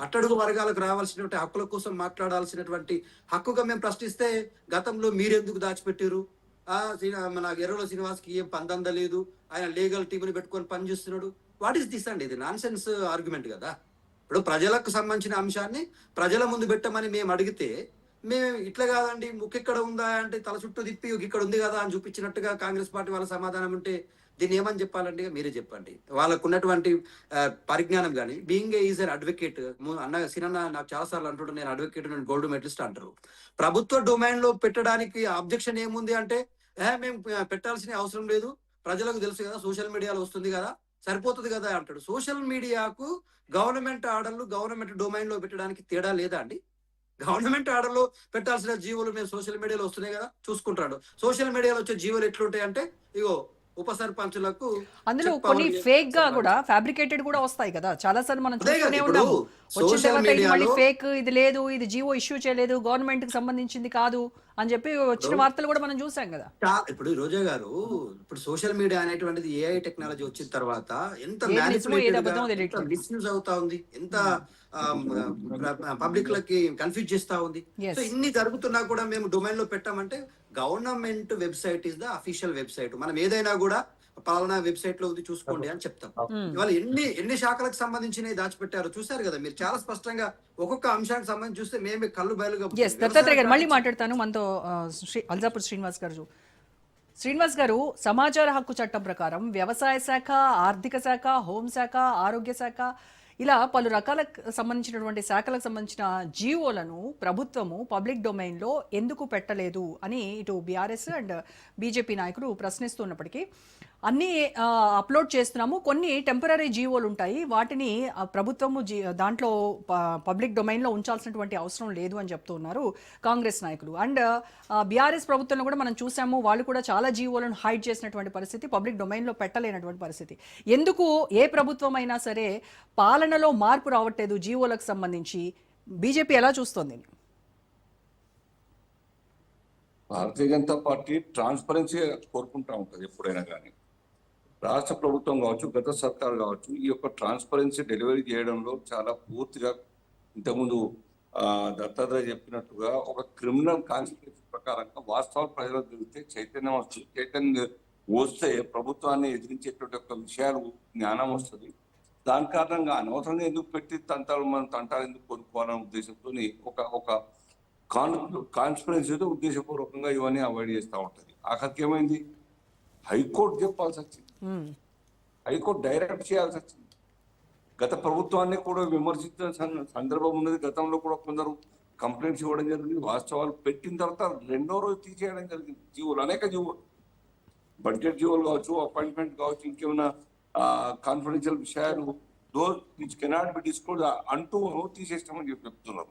అట్టడుగు వర్గాలకు రావాల్సినటువంటి హక్కుల కోసం మాట్లాడాల్సినటువంటి హక్కుగా మేము ప్రశ్నిస్తే గతంలో మీరెందుకు దాచిపెట్టారు, మన ఎర్రలో శ్రీనివాస్కి ఏం పందంద లేదు, ఆయన లీగల్ టీంని పెట్టుకొని పనిచేస్తున్నాడు, వాట్ ఈస్ దిస్ అండి? ఇది నాన్ సెన్స్ ఆర్గ్యుమెంట్ కదా. ఇప్పుడు ప్రజలకు సంబంధించిన అంశాన్ని ప్రజల ముందు పెట్టమని మేము అడిగితే మేము ఇట్లా కాదండి, ముక్కెక్కడ ఉందా అంటే తల చుట్టూ తిప్పి ఇక్కడ ఉంది కదా అని చూపించినట్టుగా కాంగ్రెస్ పార్టీ వాళ్ళ సమాధానం ఉంటే దీన్ని ఏమని చెప్పాలండి? మీరే చెప్పండి. వాళ్ళకు ఉన్నటువంటి పరిజ్ఞానం కానీ, బీయింగ్ ఈజ్ అన్ అడ్వకేట్, సినన్న నాకు చాలా సార్లు అంటుంటే నేను అడ్వకేట్, నేను గోల్డ్ మెడలిస్ట్ అంటారు. ప్రభుత్వ డొమైన్ లో పెట్టడానికి ఆబ్జెక్షన్ ఏముంది అంటే మేము పెట్టాల్సిన అవసరం లేదు, ప్రజలకు తెలుసు కదా, సోషల్ మీడియాలో వస్తుంది కదా, సరిపోతుంది కదా అంటాడు. సోషల్ మీడియాకు గవర్నమెంట్ ఆర్డర్లు గవర్నమెంట్ డొమైన్ లో పెట్టడానికి తేడా లేదా అండి? గవర్నమెంట్ ఆర్డర్ లో పెట్టాల్సిన జీవోలు మేము సోషల్ మీడియాలో వస్తున్నాయి కదా చూసుకుంటాడు. సోషల్ మీడియాలో వచ్చే జీవోలు ఎట్లుంటాయి అంటే ఇగో ఉప సర్పంచులకు అందులో కొన్ని ఫేక్ గా కూడా ఫ్యాబ్రికేటెడ్ కూడా వస్తాయి కదా, చాలా సార్లు మనం చూస్తూనే ఉన్నాము. వచ్చిన తర్వాత ఇది మళ్ళీ ఫేక్, ఇది లేదు, ఇది జీవో ఇష్యూ చేయలేదు, గవర్నమెంట్ కి సంబంధించింది కాదు అని చెప్పి వచ్చిన వార్తలు కూడా మనం చూసాం కదా. ఇప్పుడు రోజా గారు, ఇప్పుడు సోషల్ మీడియా అనేటువంటిది ఏఐ టెక్నాలజీ వచ్చిన తర్వాత ఎంత మిస్యూజ్ అవుతా ఉంది, ఎంత పబ్లిక్ లకి కన్ఫ్యూజ్ చేస్తా ఉంది. సో ఇన్ని జరుగుతున్నా కూడా మేము డొమైన్ లో పెట్టామంటే government website is the official website, మనం ఏదైనా కూడా పాలనా వెబ్సైట్ లో ఉంది చూసుకోండి అని చెప్తాం. ఇవాళ ఎన్ని శాఖలకు సంబంధించినవి దాచిపెట్టారో చూసారు కదా మీరు. చాలా స్పష్టంగా ఒక్కొక్క అంశానికి సంబంధించి చూస్తే మేమే కళ్ళు బయలుగా. మళ్ళీ మాట్లాడతాను మనతో అల్జాపూర్ శ్రీనివాస్ గారు. సమాచార హక్కు చట్టం ప్రకారం వ్యవసాయ శాఖ, ఆర్థిక శాఖ, హోంశాఖ, ఆరోగ్య శాఖ, ఇలా పలు రకాలకు సంబంధించినటువంటి శాఖలకు సంబంధించిన జీవోలను ప్రభుత్వము పబ్లిక్ డొమైన్లో ఎందుకు పెట్టలేదు అని ఇటు బీఆర్ఎస్ అండ్ బీజేపీ నాయకులు ప్రశ్నిస్తున్నప్పటికీ అన్నీ అప్లోడ్ చేస్తున్నాము, కొన్ని టెంపరీ జీవోలు ఉంటాయి, వాటిని ప్రభుత్వము దాంట్లో పబ్లిక్ డొమైన్లో ఉంచాల్సినటువంటి అవసరం లేదు అని చెప్తూ ఉన్నారు కాంగ్రెస్ నాయకులు. అండ్ బీఆర్ఎస్ ప్రభుత్వంలో కూడా మనం చూసాము, వాళ్ళు కూడా చాలా జీవోలను హైడ్ చేసినటువంటి పరిస్థితి, పబ్లిక్ డొమైన్లో పెట్టలేనటువంటి పరిస్థితి. ఎందుకు ఏ ప్రభుత్వం అయినా సరే పాలనలో మార్పు రావట్లేదు జీవోలకు సంబంధించి? బీజేపీ ఎలా చూస్తోంది? భారతీయ జనతా పార్టీ ట్రాన్స్పరెన్సీ కోరుకుంటా ఉంటుంది ఎప్పుడైనా కానీ. రాష్ట్ర ప్రభుత్వం కావచ్చు, గత సర్కారు కావచ్చు, ఈ యొక్క ట్రాన్స్పరెన్సీ డెలివరీ చేయడంలో చాలా పూర్తిగా ఇంతకుముందు దత్తాత్రేయ చెప్పినట్టుగా ఒక క్రిమినల్ కాన్స్పిరసీ ప్రకారంగా వాస్తవాలు ప్రజలకు తెలిస్తే చైతన్యం వస్తే ప్రభుత్వాన్ని ఎదిరించేటువంటి ఒక విషయాలు జ్ఞానం వస్తుంది. దాని కారణంగా అనవసరంగా ఎందుకు పెట్టి తంటాలు ఎందుకు కొనుక్కోవాలనే ఉద్దేశంతో ఒక కాన్స్పిరసీతో ఉద్దేశపూర్వకంగా ఇవన్నీ అవాయిడ్ చేస్తూ ఉంటుంది. ఆఖరికి ఏమైంది, హైకోర్టు చెప్పాల్సి వచ్చింది, హైకోర్టు డైరెక్ట్ చేయాల్సి వచ్చింది. గత ప్రభుత్వాన్ని కూడా విమర్శించిన సందర్భం ఉన్నది. గతంలో కూడా కొందరు కంప్లైంట్స్ ఇవ్వడం జరిగింది. వాస్తవాలు పెట్టిన తర్వాత రెండో రోజు తీసేయడం జరిగింది. జీవోలు, అనేక జీవోలు, బడ్జెట్ జీవోలు కావచ్చు, అపాయింట్మెంట్ కావచ్చు, ఇంకేమైనా కాన్ఫిడెన్షియల్ విషయాలు those which cannot be disclose అంటూ తీసేస్తామని చెప్తున్నారు.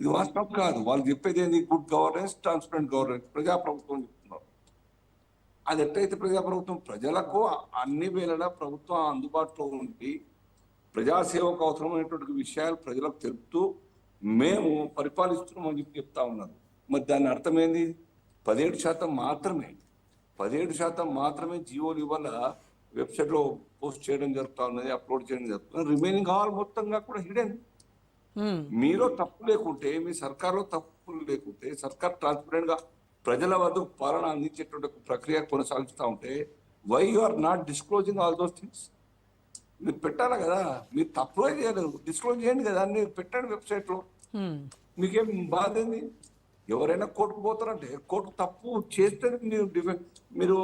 ఇది వాస్తవం కాదు. వాళ్ళు చెప్పేది ఏంది? గుడ్ గవర్నెన్స్, ట్రాన్స్పరెంట్ గవర్నెన్స్, ప్రజాప్రభుత్వం చెప్తున్నారు. అది ఎట్లయితే ప్రజాప్రభుత్వం, ప్రజలకు అన్ని వేళలా ప్రభుత్వం అందుబాటులో ఉండి ప్రజాసేవకు అవసరమైనటువంటి విషయాలు ప్రజలకు తెలుపుతూ మేము పరిపాలిస్తున్నామని చెప్పి చెప్తా ఉన్నారు. మరి దాని అర్థమైంది 17% మాత్రమే జీవోలు ఇవాళ వెబ్సైట్ లో పోస్ట్ చేయడం జరుగుతా ఉన్నది, అప్లోడ్ చేయడం జరుగుతుంది. రిమైనింగ్ ఆల్ మొత్తంగా కూడా హిడెన్. మీలో తప్పు లేకుంటే, మీ సర్కార్లో తప్పులు లేకుంటే, సర్కార్ ట్రాన్స్పరెంట్ గా ప్రజల వద్దకు పాలన అందించేటువంటి ప్రక్రియ కొనసాగిస్తూ ఉంటే why you are not disclosing all those things? మీరు పెట్టాలి కదా, మీరు తప్పుగా చేయలేదు, డిస్క్లోజ్ చేయండి కదా, అన్ని పెట్టండి వెబ్సైట్లో. మీకేం బాధ ఏంది? ఎవరైనా కోర్టుకు పోతారంటే కోర్టు తప్పు చేస్తే మీరు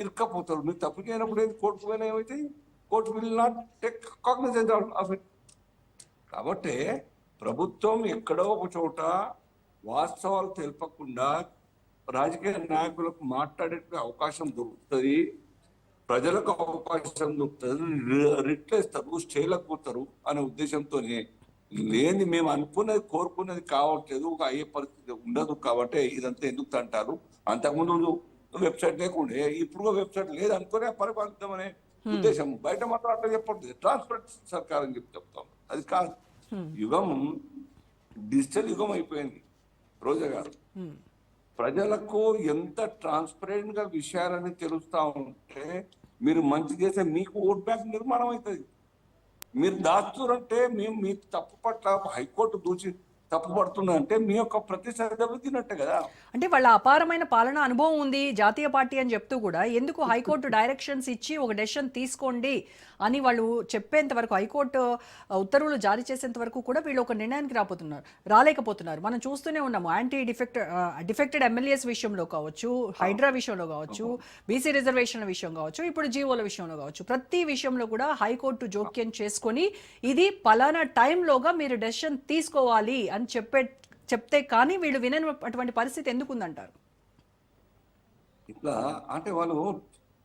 ఇరుక్కపోతారు. మీరు తప్పు చేయనప్పుడు ఏది కోర్టుకు పోయినా ఏమైతే court will not take cognizance of it. కాబట్టి ప్రభుత్వం ఎక్కడో ఒక చోట వాస్తవాలు తెలపకుండా రాజకీయ నాయకులకు మాట్లాడే అవకాశం దొరుకుతుంది, ప్రజలకు అవకాశం దొరుకుతుంది, రిట్లేస్తారు, స్టేలకు పోతారు అనే ఉద్దేశంతోనే లేని మేము అనుకున్నది కోరుకున్నది కావట్లేదు, ఒక అయ్యే పరిస్థితి ఉండదు. కాబట్టి ఇదంతా ఎందుకు అంటారు? అంతకుముందు వెబ్సైట్ లేకుండే, ఇప్పుడు వెబ్సైట్ లేదు అనుకునే పరిపాలిద్దామనే ఉద్దేశం. బయట మాత్రం అట్లా చెప్పండి, ట్రాన్స్పరెంట్ సర్కార్ అని చెప్తాం. అది కాదు. యుగం డిజిటల్ యుగం అయిపోయింది. రోజా గారు, ప్రజలకు ఎంత ట్రాన్స్పరెంట్ గా విషయాలని తెలుస్తా ఉంటే మీరు మంచి చేస్తే మీకు ఓట్ బ్యాంక్ నిర్మాణం అవుతుంది. మీరు దాస్తురంటే మేము మీ తప్పు పట్ల హైకోర్టు దూచి తప్పు పడుతుందంటే మీ యొక్క ప్రతిష్టత దెబ్బతిన్నట్టే కదా. అంటే వాళ్ళ అపారమైన పాలనా అనుభవం ఉంది జాతీయ పార్టీ అని చెప్తూ కూడా ఎందుకు హైకోర్టు డైరెక్షన్స్ ఇచ్చి ఒక డెసిషన్ తీసుకోండి అని వాళ్ళు చెప్పేంత వరకు, హైకోర్టు ఉత్తర్వులు జారీ చేసేంత వరకు కూడా వీళ్ళు ఒక నిర్ణయానికి రాలేకపోతున్నారు. మనం చూస్తూనే ఉన్నాము. డిఫెక్టెడ్ ఎమ్మెల్యేస్ విషయంలో కావచ్చు, హైడ్రా విషయంలో కావచ్చు, బీసీ రిజర్వేషన్ల విషయం కావచ్చు, ఇప్పుడు జీవోల విషయంలో కావచ్చు, ప్రతి విషయంలో కూడా హైకోర్టు జోక్యం చేసుకొని ఇది పలానా టైంలోగా మీరు డెసిషన్ తీసుకోవాలి అని చెప్తే కానీ వీళ్ళు వినని అటువంటి పరిస్థితి ఎందుకు ఉందంటారు? ఇట్లా అంటే వాళ్ళు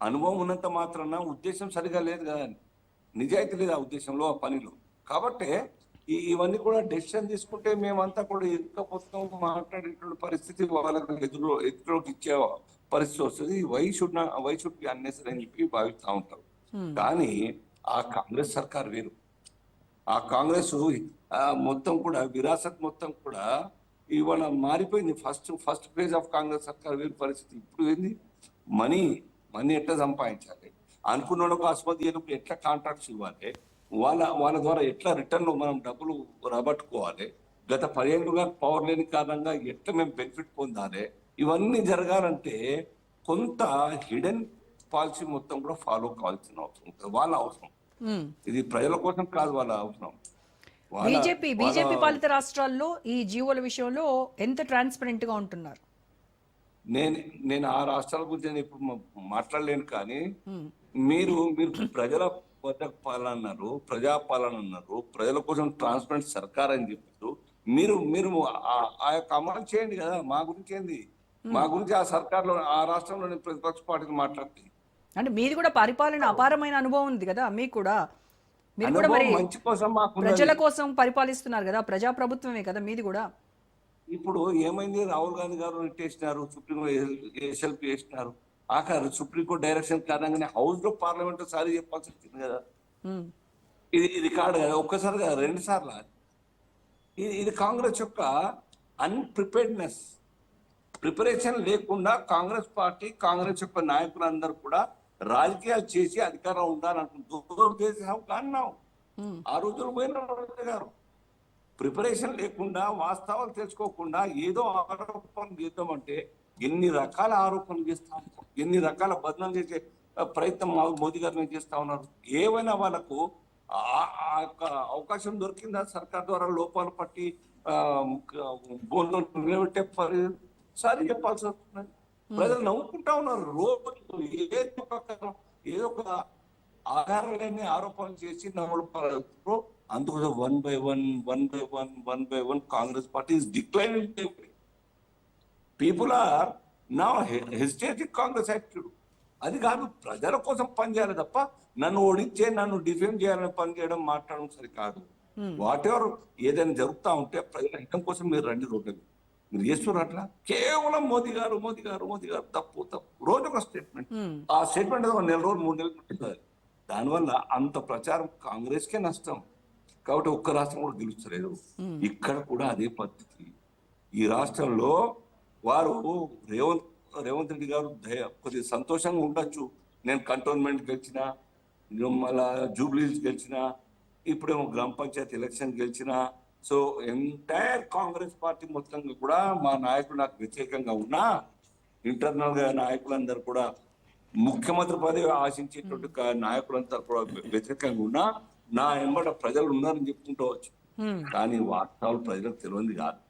అనుభవం ఉన్నంత మాత్రాన ఉద్దేశం సరిగా లేదు కదా, నిజాయితీ లేదు ఆ ఉద్దేశంలో, ఆ పనిలో. కాబట్టి ఇవన్నీ కూడా డెసిషన్ తీసుకుంటే మేమంతా కూడా ఇరుక్కపోతాం, మాట్లాడేటువంటి పరిస్థితి వాళ్ళకి ఎదురులోకి ఇచ్చే పరిస్థితి వస్తుంది. వై షుడ్ బి అన్నెసరీ అని చెప్పి భావిస్తూ ఉంటారు. కానీ ఆ కాంగ్రెస్ సర్కార్ వేరు. ఆ కాంగ్రెస్ మొత్తం కూడా విరాసత్ మొత్తం కూడా ఇవాళ మారిపోయింది. ఫస్ట్ ఫేజ్ ఆఫ్ కాంగ్రెస్ సర్కార్ వేరు పరిస్థితి. ఇప్పుడు ఏంది? మనీ ఎట్లా సంపాదించాలి, అనుకున్న వాళ్ళకు ఆసుపత్రి ఎట్లా కాంట్రాక్ట్స్ ఇవ్వాలి, వాళ్ళ ద్వారా ఎట్లా రిటర్న్ లో మనం డబ్బులు రాబట్టుకోవాలి, గత 10 ఏళ్ళుగా పవర్ లేని కారణంగా ఎట్లా మేము బెనిఫిట్ పొందాలి, ఇవన్నీ జరగాలంటే కొంత హిడెన్ పాలసీ మొత్తం కూడా ఫాలో కావాల్సిన అవసరం ఉంటుంది. వాళ్ళ అవసరం ఇది, ప్రజల కోసం కాదు వాళ్ళ అవసరం. బీజేపీ పాలిత రాష్ట్రాల్లో ఈ జీవోల విషయంలో ఎంత ట్రాన్స్పరెంట్ గా ఉంటున్నారు? నేను ఆ రాష్ట్రాల గురించి నేను ఇప్పుడు మాట్లాడలేను. కానీ మీరు ప్రజల వద్దకు పాలన అన్నారు, ప్రజాపాలన అన్నారు, ప్రజల కోసం ట్రాన్స్పరెంట్ సర్కార్ అని చెప్పారు. మీరు ఆ యొక్క అమలు చేయండి కదా. మా గురించి ఏంది? మా గురించి ఆ సర్కార్లో ఆ రాష్ట్రంలో నేను ప్రతిపక్ష పార్టీకి మాట్లాడుతుంది. అంటే మీది కూడా పరిపాలన అపారమైన అనుభవం ఉంది కదా మీకు కూడా, మీరు కూడా మరి మంచి కోసం ప్రజల కోసం పరిపాలిస్తున్నారు కదా, ప్రజాప్రభుత్వమే కదా మీది కూడా. ఇప్పుడు ఏమైంది? రాహుల్ గాంధీ గారు నెట్టేసినారు, సుప్రీం ఎస్ఎల్పి వేసినారు. ఆఖరు సుప్రీంకోర్టు డైరెక్షన్ కారణంగానే హౌస్ లో పార్లమెంట్ సారి చెప్పాల్సి వచ్చింది కదా. ఇది కాదు కదా, ఒక్కసారి కదా, 2 సార్లు. ఇది కాంగ్రెస్ యొక్క అన్ప్రిపేర్డ్నెస్. ప్రిపరేషన్ లేకుండా కాంగ్రెస్ పార్టీ, కాంగ్రెస్ యొక్క నాయకులందరూ కూడా రాజకీయాలు చేసి అధికారం ఉండాలనుకుంటున్నాం. ఆ రోజులు పోయిన గారు ప్రిపరేషన్ లేకుండా, వాస్తవాలు తెలుసుకోకుండా ఏదో ఆరోపణలు చేద్దామంటే ఎన్ని రకాల ఆరోపణలు చేస్తా ఉంటాం, ఎన్ని రకాల బదనం చేసే ప్రయత్నం మోదీ గారు చేస్తా ఉన్నారు. ఏమైనా వాళ్ళకు అవకాశం దొరికిందా సర్కార్ ద్వారా లోపాలు పట్టి బోన్లో నిలబెట్టే సారి చెప్పాల్సి వస్తుంది. ప్రజలు నవ్వుకుంటా ఉన్నారు. రోజు ఏదో ఒక ఆధారం లేని ఆరోపణలు చేసి నవ్వులు. అందుకోసం one by one Congress party is declining. People are now hesitating Congress attitude. అది కాదు, ప్రజల కోసం పనిచేయాలి తప్ప నన్ను ఓడించే, నన్ను డిఫెండ్ చేయాలని పనిచేయడం, మాట్లాడడం సరికాదు. వాట్ ఎవర్ ఏదైనా జరుగుతూ ఉంటే ప్రజల హితం కోసం మీరు రండి రోడ్డు. మీరు చేస్తున్నారు అట్లా. కేవలం మోదీ గారు తప్పు రోజు ఒక స్టేట్మెంట్. ఆ స్టేట్మెంట్ 1 నెల రోజులు 3 నెలలు ఉంటుంది. దానివల్ల అంత ప్రచారం కాంగ్రెస్ కే నష్టం. కాబట్టి ఒక్క రాష్ట్రం కూడా గెలుస్తలేదు. ఇక్కడ కూడా అదే పద్ధతి. ఈ రాష్ట్రంలో వారు రేవంత్ రెడ్డి గారు కొద్దిగా సంతోషంగా ఉండొచ్చు. నేను కంటోన్మెంట్ గెలిచినా, మళ్ళా జూబ్లీస్ గెలిచినా, ఇప్పుడేమో గ్రామ పంచాయతీ ఎలక్షన్ గెలిచినా, సో ఎంటైర్ కాంగ్రెస్ పార్టీ మొత్తంగా కూడా మా నాయకులు నాకు వ్యతిరేకంగా ఉన్నా, ఇంటర్నల్ గా నాయకులందరూ కూడా ముఖ్యమంత్రి పదవి ఆశించేటువంటి నాయకులంతా కూడా వ్యతిరేకంగా ఉన్నా నా వెంబడ ప్రజలు ఉన్నారని చెప్పుకుంటవచ్చు. కానీ వాస్తవాలు ప్రజలకు తెలియదు కాదు.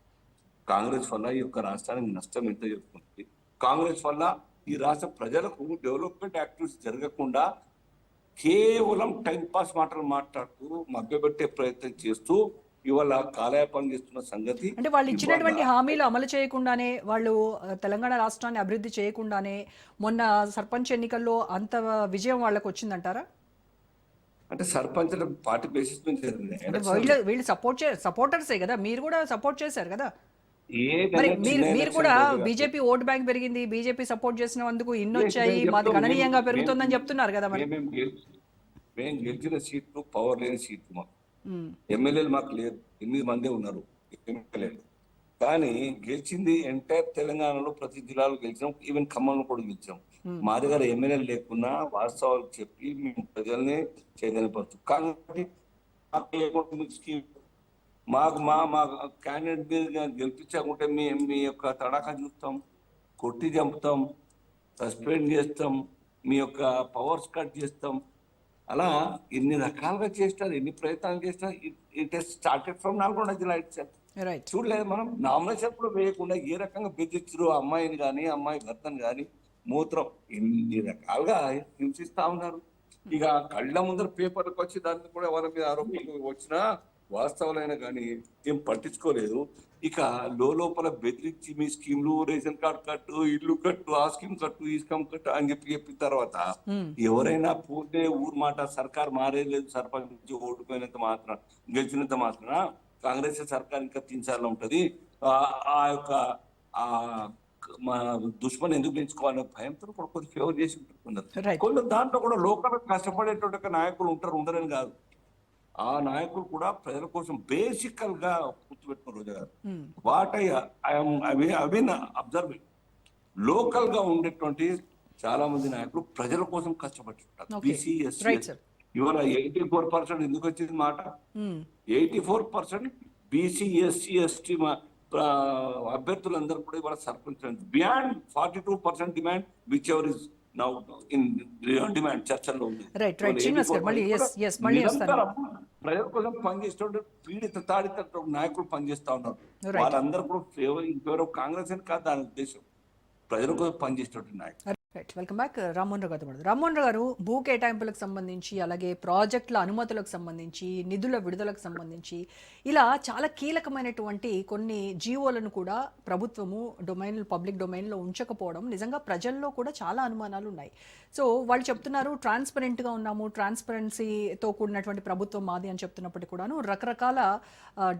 కాంగ్రెస్ వల్ల ఈ యొక్క రాష్ట్రానికి నష్టం ఎంత జరుగుతుంది, కాంగ్రెస్ వల్ల ఈ రాష్ట్ర ప్రజలకు డెవలప్మెంట్ యాక్టివిటీస్ జరగకుండా కేవలం టైం పాస్ మాటలు మాట్లాడుతూ మభ్యపెట్టే ప్రయత్నం చేస్తూ ఇవాళ కాలయాపన చేస్తున్న సంగతి. అంటే వాళ్ళు ఇచ్చినటువంటి హామీలు అమలు చేయకుండానే, వాళ్ళు తెలంగాణ రాష్ట్రాన్ని అభివృద్ధి చేయకుండానే మొన్న సర్పంచ్ ఎన్నికల్లో అంత విజయం వాళ్ళకు వచ్చిందంటారా? అంటే సర్పంచ్ పార్టీ బేసిస్ మీద జరిగింది. అంటే వీళ్ళు సపోర్టర్సే కదా, మీరు కూడా సపోర్ట్ చేశారు కదా. మరి మీరు కూడా బీజేపీ ఓట్ బ్యాంక్ పెరిగింది, బీజేపీ సపోర్ట్ చేసినందుకు ఇన్ని వచ్చాయి, మాది గణనీయంగా పెరుగుతుందని చెప్తున్నారు కదా. మరి మేము గెలిచిన సీట్లు పవర్ లేని సీట్లు, మాకు ఎమ్మెల్యేలు మాకు లేరు, 8 మందే ఉన్నారు ఎమ్మెల్యేలు. కానీ గెలిచింది ఎంటైర్ తెలంగాణలో ప్రతి జిల్లాలో గెలిచాం, ఈవెన్ ఖమ్మంలో కూడా గెలిచాం. మా దగ్గర ఎమ్మెల్యేలు లేకున్నా వాస్తవాలు చెప్పి మేము ప్రజల్ని చైతన్యపరచు. కాబట్టి మాకు మా క్యాండిడేట్ మీద గెలిపించకుంటే మీ యొక్క తడాఖా చూస్తాం, కొట్టి చంపుతాం, సస్పెండ్ చేస్తాం, మీ యొక్క పవర్స్ కట్ చేస్తాం. అలా ఎన్ని రకాలుగా చేస్తారు, ఎన్ని ప్రయత్నాలు చేస్తారు. It has started from Nalgonda జిల్లా ఇట్ సెల్ఫ్. చూడలేదు మనం నామినేషన్ కూడా వేయకుండా ఏ రకంగా బెదిరించారు అమ్మాయిని కానీ అమ్మాయి భర్తను కానీ, మూత్రం ఎన్ని రకాలుగా హింసిస్తా ఉన్నారు. ఇక కళ్ళ ముందర పేపర్లకు వచ్చి దాన్ని కూడా వాళ్ళ మీద ఆరోపణలు వచ్చినా వాస్తవాలైనా కానీ ఏం పట్టించుకోలేదు. ఇక లోపల బెదిరించి మీ స్కీమ్లు, రేషన్ కార్డు కట్టు, ఇల్లు కట్టు, ఆ స్కీమ్ కట్టు, ఈ స్కీమ్ కట్టు అని చెప్పిన తర్వాత ఎవరైనా పోతే ఊరు మాట సర్కార్ మారేలేదు, సర్పంచ్ ఓడిపోయినంత మాత్రం గెలిచినంత మాత్రం కాంగ్రెస్ సర్కార్ ఇంకా 3 సార్లు ఉంటది, ఆ యొక్క మా దుష్మని ఎందుకు పెంచుకోవాలనే భయంతో కూడా కొద్ది ఫేవర్ చేసి ఉంటున్నారు. కొందరు దాంట్లో కూడా లోకల్ కష్టపడేటువంటి నాయకులు ఉంటారు, ఉండరని కాదు. ఆ నాయకులు కూడా ప్రజల కోసం బేసికల్ గా గుర్తుపెట్టుకున్న రోజు గారు వాట్ ఐ అబ్జర్వింగ్ లోకల్ గా ఉండేటువంటి చాలా మంది నాయకులు ప్రజల కోసం కష్టపడుతుంటారు. బీసీ ఎస్సీ ఇవాళ 84% ఎందుకు వచ్చింది మాట, 84% బీసీ ఎస్సీ ఎస్టీ అభ్యర్థులందరూ కూడా ఇవాళ sarpanch beyond 42% demand which ever is now in demand చర్చల్లో ఉంది. ప్రజల కోసం పనిచేస్తుంటే పీడిత తాడిత నాయకులు పనిచేస్తా ఉన్నారు. వాళ్ళందరూ కూడా ఇంకెవరో కాంగ్రెస్ అని కాదు దాని ఉద్దేశం, ప్రజల కోసం పనిచేస్తుంటే నాయకులు. Welcome back. రామ్మోహన్ రావు గారు, రామ్మోహన్ రావు గారు, భూ కేటాయింపులకు సంబంధించి, అలాగే ప్రాజెక్టుల అనుమతులకు సంబంధించి, నిధుల విడుదలకు సంబంధించి ఇలా చాలా కీలకమైనటువంటి కొన్ని జీవోలను కూడా ప్రభుత్వము పబ్లిక్ డొమైన్లో ఉంచకపోవడం నిజంగా ప్రజల్లో కూడా చాలా అనుమానాలు ఉన్నాయి. సో వాళ్ళు చెప్తున్నారు ట్రాన్స్పరెంట్గా ఉన్నాము, ట్రాన్స్పరెన్సీతో కూడినటువంటి ప్రభుత్వం మాది అని చెప్తున్నప్పటికీ కూడాను రకరకాల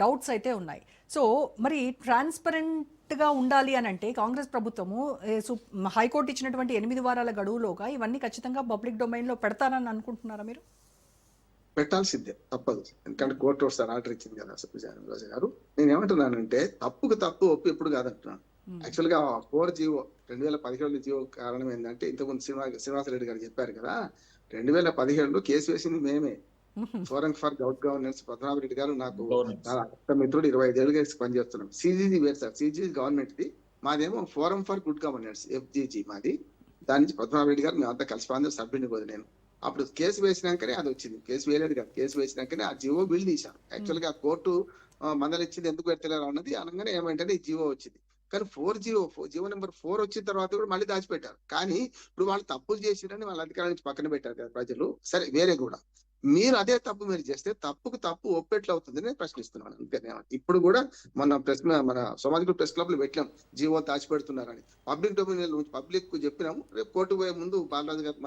డౌట్స్ అయితే ఉన్నాయి. సో మరి ట్రాన్స్పరెంట్గా ఉండాలి అని అంటే కాంగ్రెస్ ప్రభుత్వము హైకోర్టు ఇచ్చినటువంటి 8 వారాల గడువులోగా ఇవన్నీ ఖచ్చితంగా పబ్లిక్ డొమైన్లో పెడతారని అనుకుంటున్నారా మీరు? పెట్టాల్సిందే, తప్పదు. ఎందుకంటే కోర్టు ఒకసారి ఆర్డర్ ఇచ్చింది కదా రోజా గారు. నేను ఏమంటున్నానంటే తప్పుకు తప్పు ఒప్పు ఎప్పుడు కాదంటున్నాను. యాక్చువల్ గా 4 జీవో 2017 జీవో కారణం ఏంటంటే ఇంతకుముందు శ్రీనివాసరెడ్డి గారు చెప్పారు కదా, 2017లో కేసు వేసింది మేమే. Forum for good governance Padmanabha Reddy garu నాకు మిత్రుడు 25 ఏళ్ళుగా పనిచేస్తున్నాం. సిజీజీ వేరు సార్, సిజీజీ గవర్నమెంట్ ది, మాదేమో forum for good governance FGG మాది. దాని నుంచి పద్మనాభరెడ్డి గారు మేమంతా కలిసి పని సభ్యుని కూడా నేను అప్పుడు కేసు వేసినాకనే అది వచ్చింది. కేసు వేయలేదు కదా, కేసు వేసినాకనే ఆ జీవో బిల్ తీశాను. యాక్చువల్ గా కోర్టు మందలు ఇచ్చింది ఎందుకు పెడతలేరు అన్నది అనగానే ఏమంటే ఈ జీవో వచ్చింది. కానీ జీవో నెంబర్ 4 వచ్చిన తర్వాత కూడా మళ్ళీ దాచిపెట్టారు. కానీ ఇప్పుడు వాళ్ళు తప్పులు చేసిరని వాళ్ళ అధికారుల నుంచి పక్కన పెట్టారు కదా ప్రజలు. సరే వేరే కూడా మీరు అదే తప్పు మీరు చేస్తే తప్పుకు తప్పు ఒప్పెట్లు అవుతుంది నేను ప్రశ్నిస్తున్నాను. అంతేనే ఇప్పుడు కూడా మన సమాజిక ప్రెస్ క్లబ్ లో పెట్టాం జీవో దాచిపెడుతున్నారని. పబ్లిక్ డొమైన్ పబ్లిక్ కు చెప్పినాము. రేపు కోర్టు పోయే ముందు బాలరాజు గారు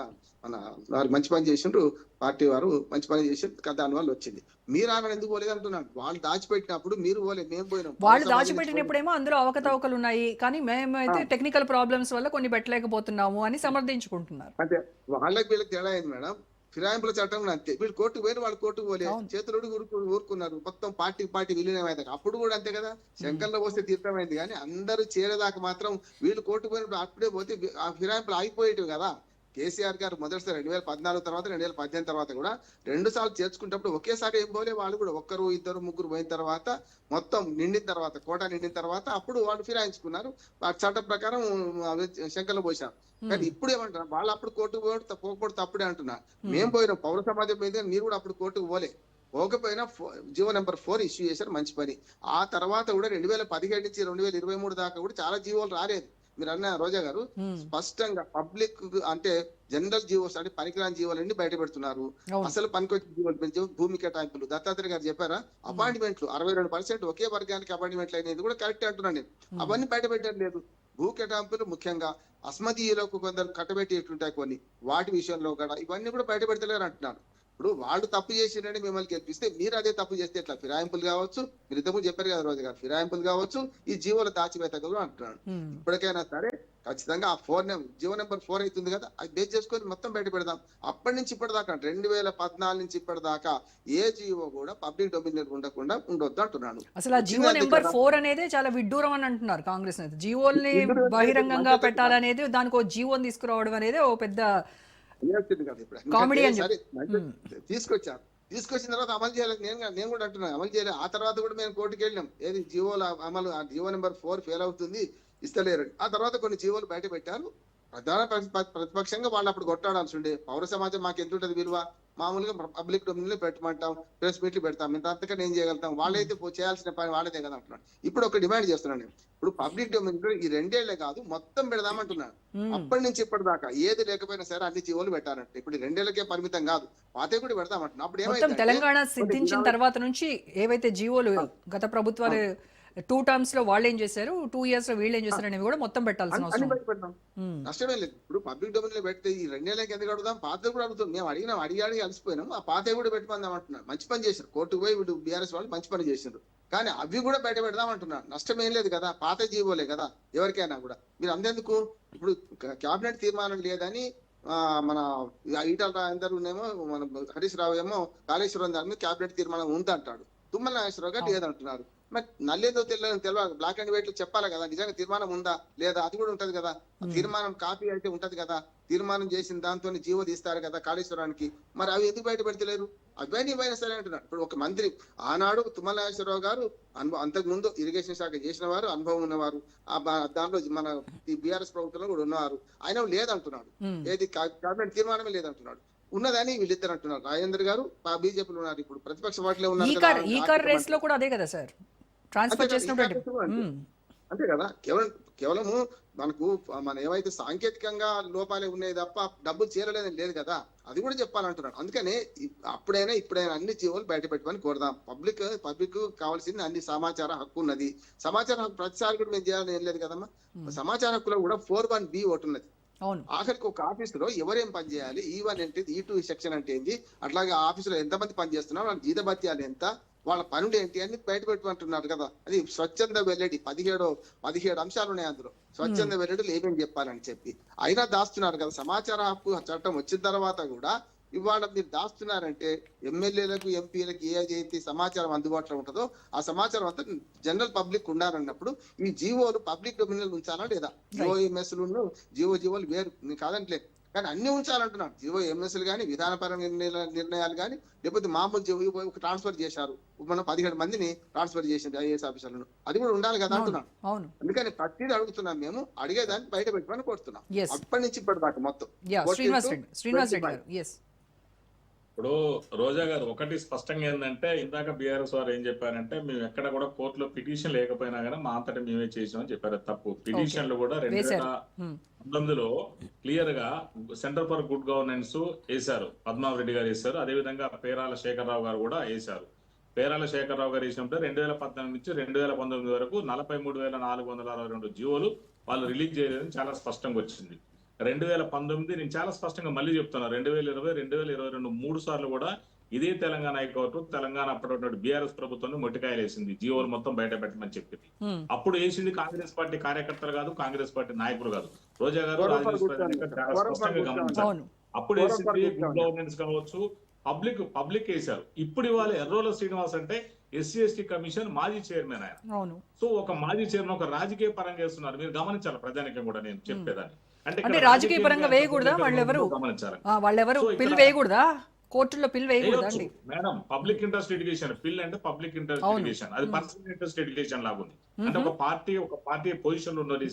వారు మంచి పని చేసిండ్రు, పార్టీ వారు మంచి పని చేసిండ్రు, దానివల్ల వచ్చింది. మీరు ఆయన ఎందుకు పోలేదు అంటున్నాను. వాళ్ళు దాచిపెట్టినప్పుడు మీరు పోలేదు, మేము పోయినాం. వాళ్ళు దాచిపెట్టినప్పుడేమో అందులో అవకతవకలు ఉన్నాయి, కానీ మేమైతే టెక్నికల్ ప్రాబ్లమ్స్ వల్ల కొన్ని పెట్టలేకపోతున్నాము అని సమర్థించుకుంటున్నారు. అంటే వాళ్ళకి వీళ్ళకి తేడా అయింది మేడం. ఫిరాయింపుల చట్టం అంతే, వీళ్ళు కోర్టుకు పోయిన వాళ్ళు కోర్టుకు పోలేదు, చేతులు ఊరుకున్నారు. మొత్తం పార్టీ విలీనమైంది. అప్పుడు కూడా అంతే కదా, శంకర్లో పోస్తే తీర్థమైంది. కానీ అందరూ చేరేదాకా మాత్రం వీళ్ళు కోర్టుకు పోయినప్పుడు అప్పుడే పోతే ఆ ఫిరాయింపులు ఆగిపోయేటివి కదా. కేసీఆర్ గారు మొదటిసారి 2014 తర్వాత 2018 తర్వాత కూడా 2 సార్లు చేర్చుకున్నప్పుడు ఒకేసారి ఏం పోలే, వాళ్ళు కూడా ఒక్కరు ఇద్దరు ముగ్గురు పోయిన తర్వాత మొత్తం నిండిన తర్వాత కోటా నిండిన తర్వాత అప్పుడు వాళ్ళు ఫిరాయించుకున్నారు. ఆ చట్టం ప్రకారం శంకర్లో పోసారు. కానీ ఇప్పుడు ఏమంటున్నారు వాళ్ళు అప్పుడు కోర్టుకు పోకూడదు తప్పుడే అంటున్నారు. మేము పోయినాం, పౌర సమాజం మీద మీరు కూడా అప్పుడు కోర్టుకు పోలే. పోకపోయినా జీవో నెంబర్ 4 ఇష్యూ చేశారు, మంచి పని. ఆ తర్వాత కూడా 2017 నుంచి 2023 దాకా కూడా చాలా జీవోలు రాలేదు. మీరు అన్న రోజా గారు స్పష్టంగా పబ్లిక్ అంటే జనరల్ జీవోస్ అంటే పనికిరాని జీవోలన్నీ బయట పెడుతున్నారు. అసలు పనికొచ్చే జీవోలు పెంచే భూమి కేటాయింపులు దత్తాత్రేయ గారు చెప్పారా, అపాయింట్మెంట్లు 62% ఒకే వర్గానికి అపాయింట్మెంట్లు అనేది కూడా కరెక్ట్ అంటున్నాను నేను. అవన్నీ బయట పెట్టడం లేదు. భూ కేటాయింపులు ముఖ్యంగా అస్మదీయులకు కొందరు కట్టబెట్టేటుంటాయి కొన్ని, వాటి విషయంలో కూడా ఇవన్నీ కూడా బయట పెడతలేరు అంటున్నారు. ఇప్పుడు వాళ్ళు తప్పు చేసినని మిమ్మల్ని గెలిపిస్తే మీరు అదే తప్పు చేస్తే ఎట్లా? ఫిరాయింపులు కావచ్చు, మీరు ఇంతకుముందు చెప్పారు కదా రోజు గారు, ఫిరాయింపులు కావచ్చు, ఈ జీవోల దాచివేత కూడా అంటున్నాడు. ఇప్పటికైనా సరే ఖచ్చితంగా ఆ 4 జీవో నెంబర్ 4 అవుతుంది కదా, అది బేస్ చేసుకొని మొత్తం బయట పెడదాం. అప్పటి నుంచి ఇప్పటిదాకా 2014 నుంచి ఇప్పటిదాకా ఏ జీవో కూడా పబ్లిక్ డొమినియన్ ఉండకుండా ఉండొద్దు అంటున్నాను. అసలు ఆ జీవో నెంబర్ 4 అనేది చాలా విడ్డూరం అని అంటున్నారు కాంగ్రెస్ నేత. జీవోల్ని బహిరంగంగా పెట్టాలనేది, దానికి ఒక జీవోని తీసుకురావడం అనేది ఓ పెద్ద కామెడీ అని తీసుకొచ్చిన తర్వాత అమలు చేయలేదు. నేను కూడా అంటున్నాను అమలు చేయలేదు. ఆ తర్వాత కూడా మేము కోర్టుకు వెళ్ళినాం, ఏది జీవోల అమలు, జీవో నెంబర్ 4 ఫెయిల్ అవుతుంది ఇస్తలేరు. ఆ తర్వాత కొన్ని జీవోలు బయట పెట్టారు. ప్రధాన ప్రతిపక్షంగా వాళ్ళు అప్పుడు కొట్టాడాల్సి ఉండే. పౌర సమాజం మాకు ఎంత ఉంటుంది విలువ, మామూలుగా పబ్లిక్ డొమినియన్ పెట్టమంటాం, ప్రెస్ మీట్లు పెడతాం, ఇంత అంతకన్నా ఏం చేయగలుగుతాం, వాళ్ళైతే చేయాల్సిన పని వాళ్ళదే కదా అంటున్నాడు. ఇప్పుడు ఒక డిమాండ్ చేస్తున్నాను నేను, ఇప్పుడు పబ్లిక్ డొమినియన్ ఈ 2 ఏళ్లే కాదు మొత్తం పెడదామంటున్నాను. అప్పటి నుంచి ఇప్పటిదాకా ఏది లేకపోయినా సరే అన్ని జీవోలు పెట్టాలంటే ఇప్పుడు 2 ఏళ్లకే పరిమితం కాదు, పాతే కూడా పెడతామంటున్నాను. అప్పుడు ఏమైతే తెలంగాణ సిద్ధించిన తర్వాత నుంచి ఏవైతే జీవోలు గత ప్రభుత్వాలు 2 టర్మ్స్ లో వాళ్ళు ఏం చేశారు, 2 ఇయర్స్ లో వీళ్ళు ఏం చేశారు అనేవి కూడా మొత్తం పెట్టాల్సిన అవసరం. నష్టమే లేదు. ఇప్పుడు పబ్లిక్ డొమైన్ లో పెడితే ఈ 2 ఏళ్ళకి ఎందుకు అడుగుదాం, పాత కూడా అడుగుతాం. మేము అడిగి అలసిపోయినాం, ఆ పాత కూడా పెట్టమందాం అంటున్నాను. మంచి పని చేశారు, కోర్టుకు పోయి వీళ్ళు బీఆర్ఎస్ వాళ్ళు మంచి పని చేశారు. కానీ అవి కూడా బయట పెడదాం అంటున్నాను. నష్టం ఏం లేదు కదా, పాత జీవోలే కదా ఎవరికైనా కూడా. మీరు అందేందుకు ఇప్పుడు కేబినెట్ తీర్మానం లేదని మన ఈటల రాజేందర్నేమో మన హరీష్ రావు ఏమో కాళేశ్వరం దాని మీద కేబినెట్ తీర్మానం ఉందంటాడు, తుమ్మల నాగేశ్వరరావు గారు లేదంటున్నారు. మరి నల్లేదో తెలియదు, బ్లాక్ అండ్ వైట్ లో చెప్పాలి కదా నిజంగా తీర్మానం ఉందా లేదా, అది కూడా ఉంటది కదా. తీర్మానం కాపీ అయితే ఉంటది కదా, తీర్మానం చేసిన దాంతో జీవో తీస్తారు కదా కాళేశ్వరానికి. మరి అవి ఎందుకు బయట పెడతలేరు? అవన్నీ ఇవైనా సరే అంటున్నారు. ఇప్పుడు ఒక మంత్రి ఆనాడు తుమ్మల నాగేశ్వరరావు గారు అంతకు ముందు ఇరిగేషన్ శాఖ చేసిన వారు, అనుభవం ఉన్నవారు, దాంట్లో మన బీఆర్ఎస్ ప్రభుత్వంలో కూడా ఉన్నవారు. ఆయన లేదంటున్నాడు, ఏది కేబినెట్ తీర్మానమే లేదంటున్నాడు. ఉన్నదని వీళ్ళిద్దరు అంటున్నారు. రాజేందర్ గారు బీజేపీలో ఉన్నారు, ఇప్పుడు ప్రతిపక్ష పార్టీలో ఉన్నారు. ఈ కార్ రేస్ లో కూడా అదే కదా సార్ ట్రాన్స్ఫర్ చేసినప్పుడు. అంతే కదా, కేవలము మనకు మన ఏవైతే సాంకేతికంగా లోపాలే ఉన్నాయి తప్ప డబ్బులు చేరలేదని లేదు కదా, అది కూడా చెప్పాలంటున్నాడు. అందుకనే ఇప్పుడైనా అన్ని జీవోలు బయట పెట్టుకొని కోరదాం. పబ్లిక్ కావాల్సింది అన్ని సమాచార హక్కు ఉన్నది. సమాచార హక్కు ప్రతిసారి కూడా మేము చేయాలని ఏం లేదు కదమ్మా. సమాచార హక్కులో కూడా 4(1)(b) ఒకటి ఉన్నది. ఆఖరికి ఒక ఆఫీసులో ఎవరేం పని చేయాలి, E1 అంటే E2 సెక్షన్ అంటే ఏంటి, అట్లాగే ఆఫీసులో ఎంతమంది పని చేస్తున్నారు, వాళ్ళ జీతభత్యాలు ఎంత, వాళ్ళ పనులు ఏంటి అని బయట పెట్టుకుంటున్నారు కదా. అది స్వచ్ఛంద వెల్లడి 17 అంశాలు ఉన్నాయి అందులో. స్వచ్ఛంద వెల్లడిలు ఏమేమి చెప్పాలని చెప్పి అయినా దాస్తున్నారు కదా. సమాచార హక్కు చట్టం వచ్చిన తర్వాత కూడా ఇవాళ మీరు దాస్తున్నారంటే ఎమ్మెల్యేలకు ఎంపీలకు ఏదైతే సమాచారం అందుబాటులో ఉంటుందో ఆ సమాచారం అంతా జనరల్ పబ్లిక్ ఉండాలన్నప్పుడు ఈ జీవోలు పబ్లిక్ డొమినియన్ ఉంచాలా లేదా? జీవోఎంఎస్లు జీవోలు వేరు కాదంటలే, కానీ అన్ని ఉంచాలంటున్నాను. జీవోఎంఎస్లు కానీ విధానపరమైన నిర్ణయాలు కానీ లేకపోతే మామూలు జీవో ట్రాన్స్ఫర్ చేశారు, మనం 17 మందిని ట్రాన్స్ఫర్ చేసింది ఐఏఎస్ ఆఫీసర్లను, అది కూడా ఉండాలి కదా అంటున్నాను. అందుకని ప్రతిదీ అడుగుతున్నాం, మేము అడిగేదాన్ని బయట పెట్టుకొని కోరుతున్నాం. అప్పటి నుంచి ఇప్పటిదాకా మొత్తం. శ్రీనివాస్ రెడ్డి గారు ఇప్పుడు రోజా గారు ఒకటి స్పష్టంగా ఏంటంటే, ఇందాక బీఆర్ఎస్ వారు ఏం చెప్పారంటే, మేము ఎక్కడ కూడా కోర్టులో పిటిషన్ లేకపోయినా కానీ మా అంతటా మేమే చేసామని చెప్పారు. తప్పు. పిటిషన్లు కూడా 2019లో క్లియర్ గా సెంటర్ ఫర్ గుడ్ గవర్నెన్స్ వేశారు, పద్మావతి గారు వేశారు. అదేవిధంగా పేరాల శేఖరరావు గారు కూడా వేశారు. పేరాల శేఖరరావు గారు వేసినప్పుడు 2018 నుంచి 2019 వరకు 43,462 జీవోలు వాళ్ళు రిలీజ్ చేయలేదని చాలా స్పష్టంగా వచ్చింది. 2019 నేను చాలా స్పష్టంగా మళ్ళీ చెప్తున్నా, 2020, 2022 3 సార్లు కూడా ఇదే తెలంగాణ హైకోర్టు తెలంగాణ అప్పటి బీఆర్ఎస్ ప్రభుత్వాన్ని మొట్టికాయలు వేసింది, జీవోలు మొత్తం బయట పెట్టమని చెప్పింది. అప్పుడు వేసింది కాంగ్రెస్ పార్టీ కార్యకర్తలు కాదు, కాంగ్రెస్ పార్టీ నాయకులు కాదు. రోజా గారు చాలా స్పష్టంగా గమనించారు. అప్పుడు వేసింది గుడ్ గవర్నెన్స్ కావచ్చు, పబ్లిక్ వేశారు. ఇప్పుడు ఇవాళ ఎర్రోల శ్రీనివాస్ అంటే SC/ST కమిషన్ మాజీ చైర్మన్ ఆయన. సో ఒక మాజీ చైర్మన్ ఒక రాజకీయ పరంగా వేస్తున్నారు. మీరు గమనించాలి ప్రజానికం కూడా నేను చెప్పేదాన్ని. ఇక్కడ అంటే రాజకీయ పరంగా వేయకూడదా వాళ్ళెవరు గమనించాలి. వాళ్ళెవరు సో ఇక్కడ పిల్ వేయకూడదా, కోర్టుల్లో పిల్ వేయకూడదా వేయొచ్చు అండి? మేడం. పబ్లిక్ ఇంట్రెస్ట్ ఎడ్యుకేషన్ పిల్ అంటే పబ్లిక్ ఇంట్రెస్ట్ అవును. ఎడ్యుకేషన్, అది పర్సనల్ ఇంట్రెస్ట్ ఎడ్యుకేషన్ లాగా ఉంది. అంటే ఒక పార్టీ పొజిషన్ లో ఉండేది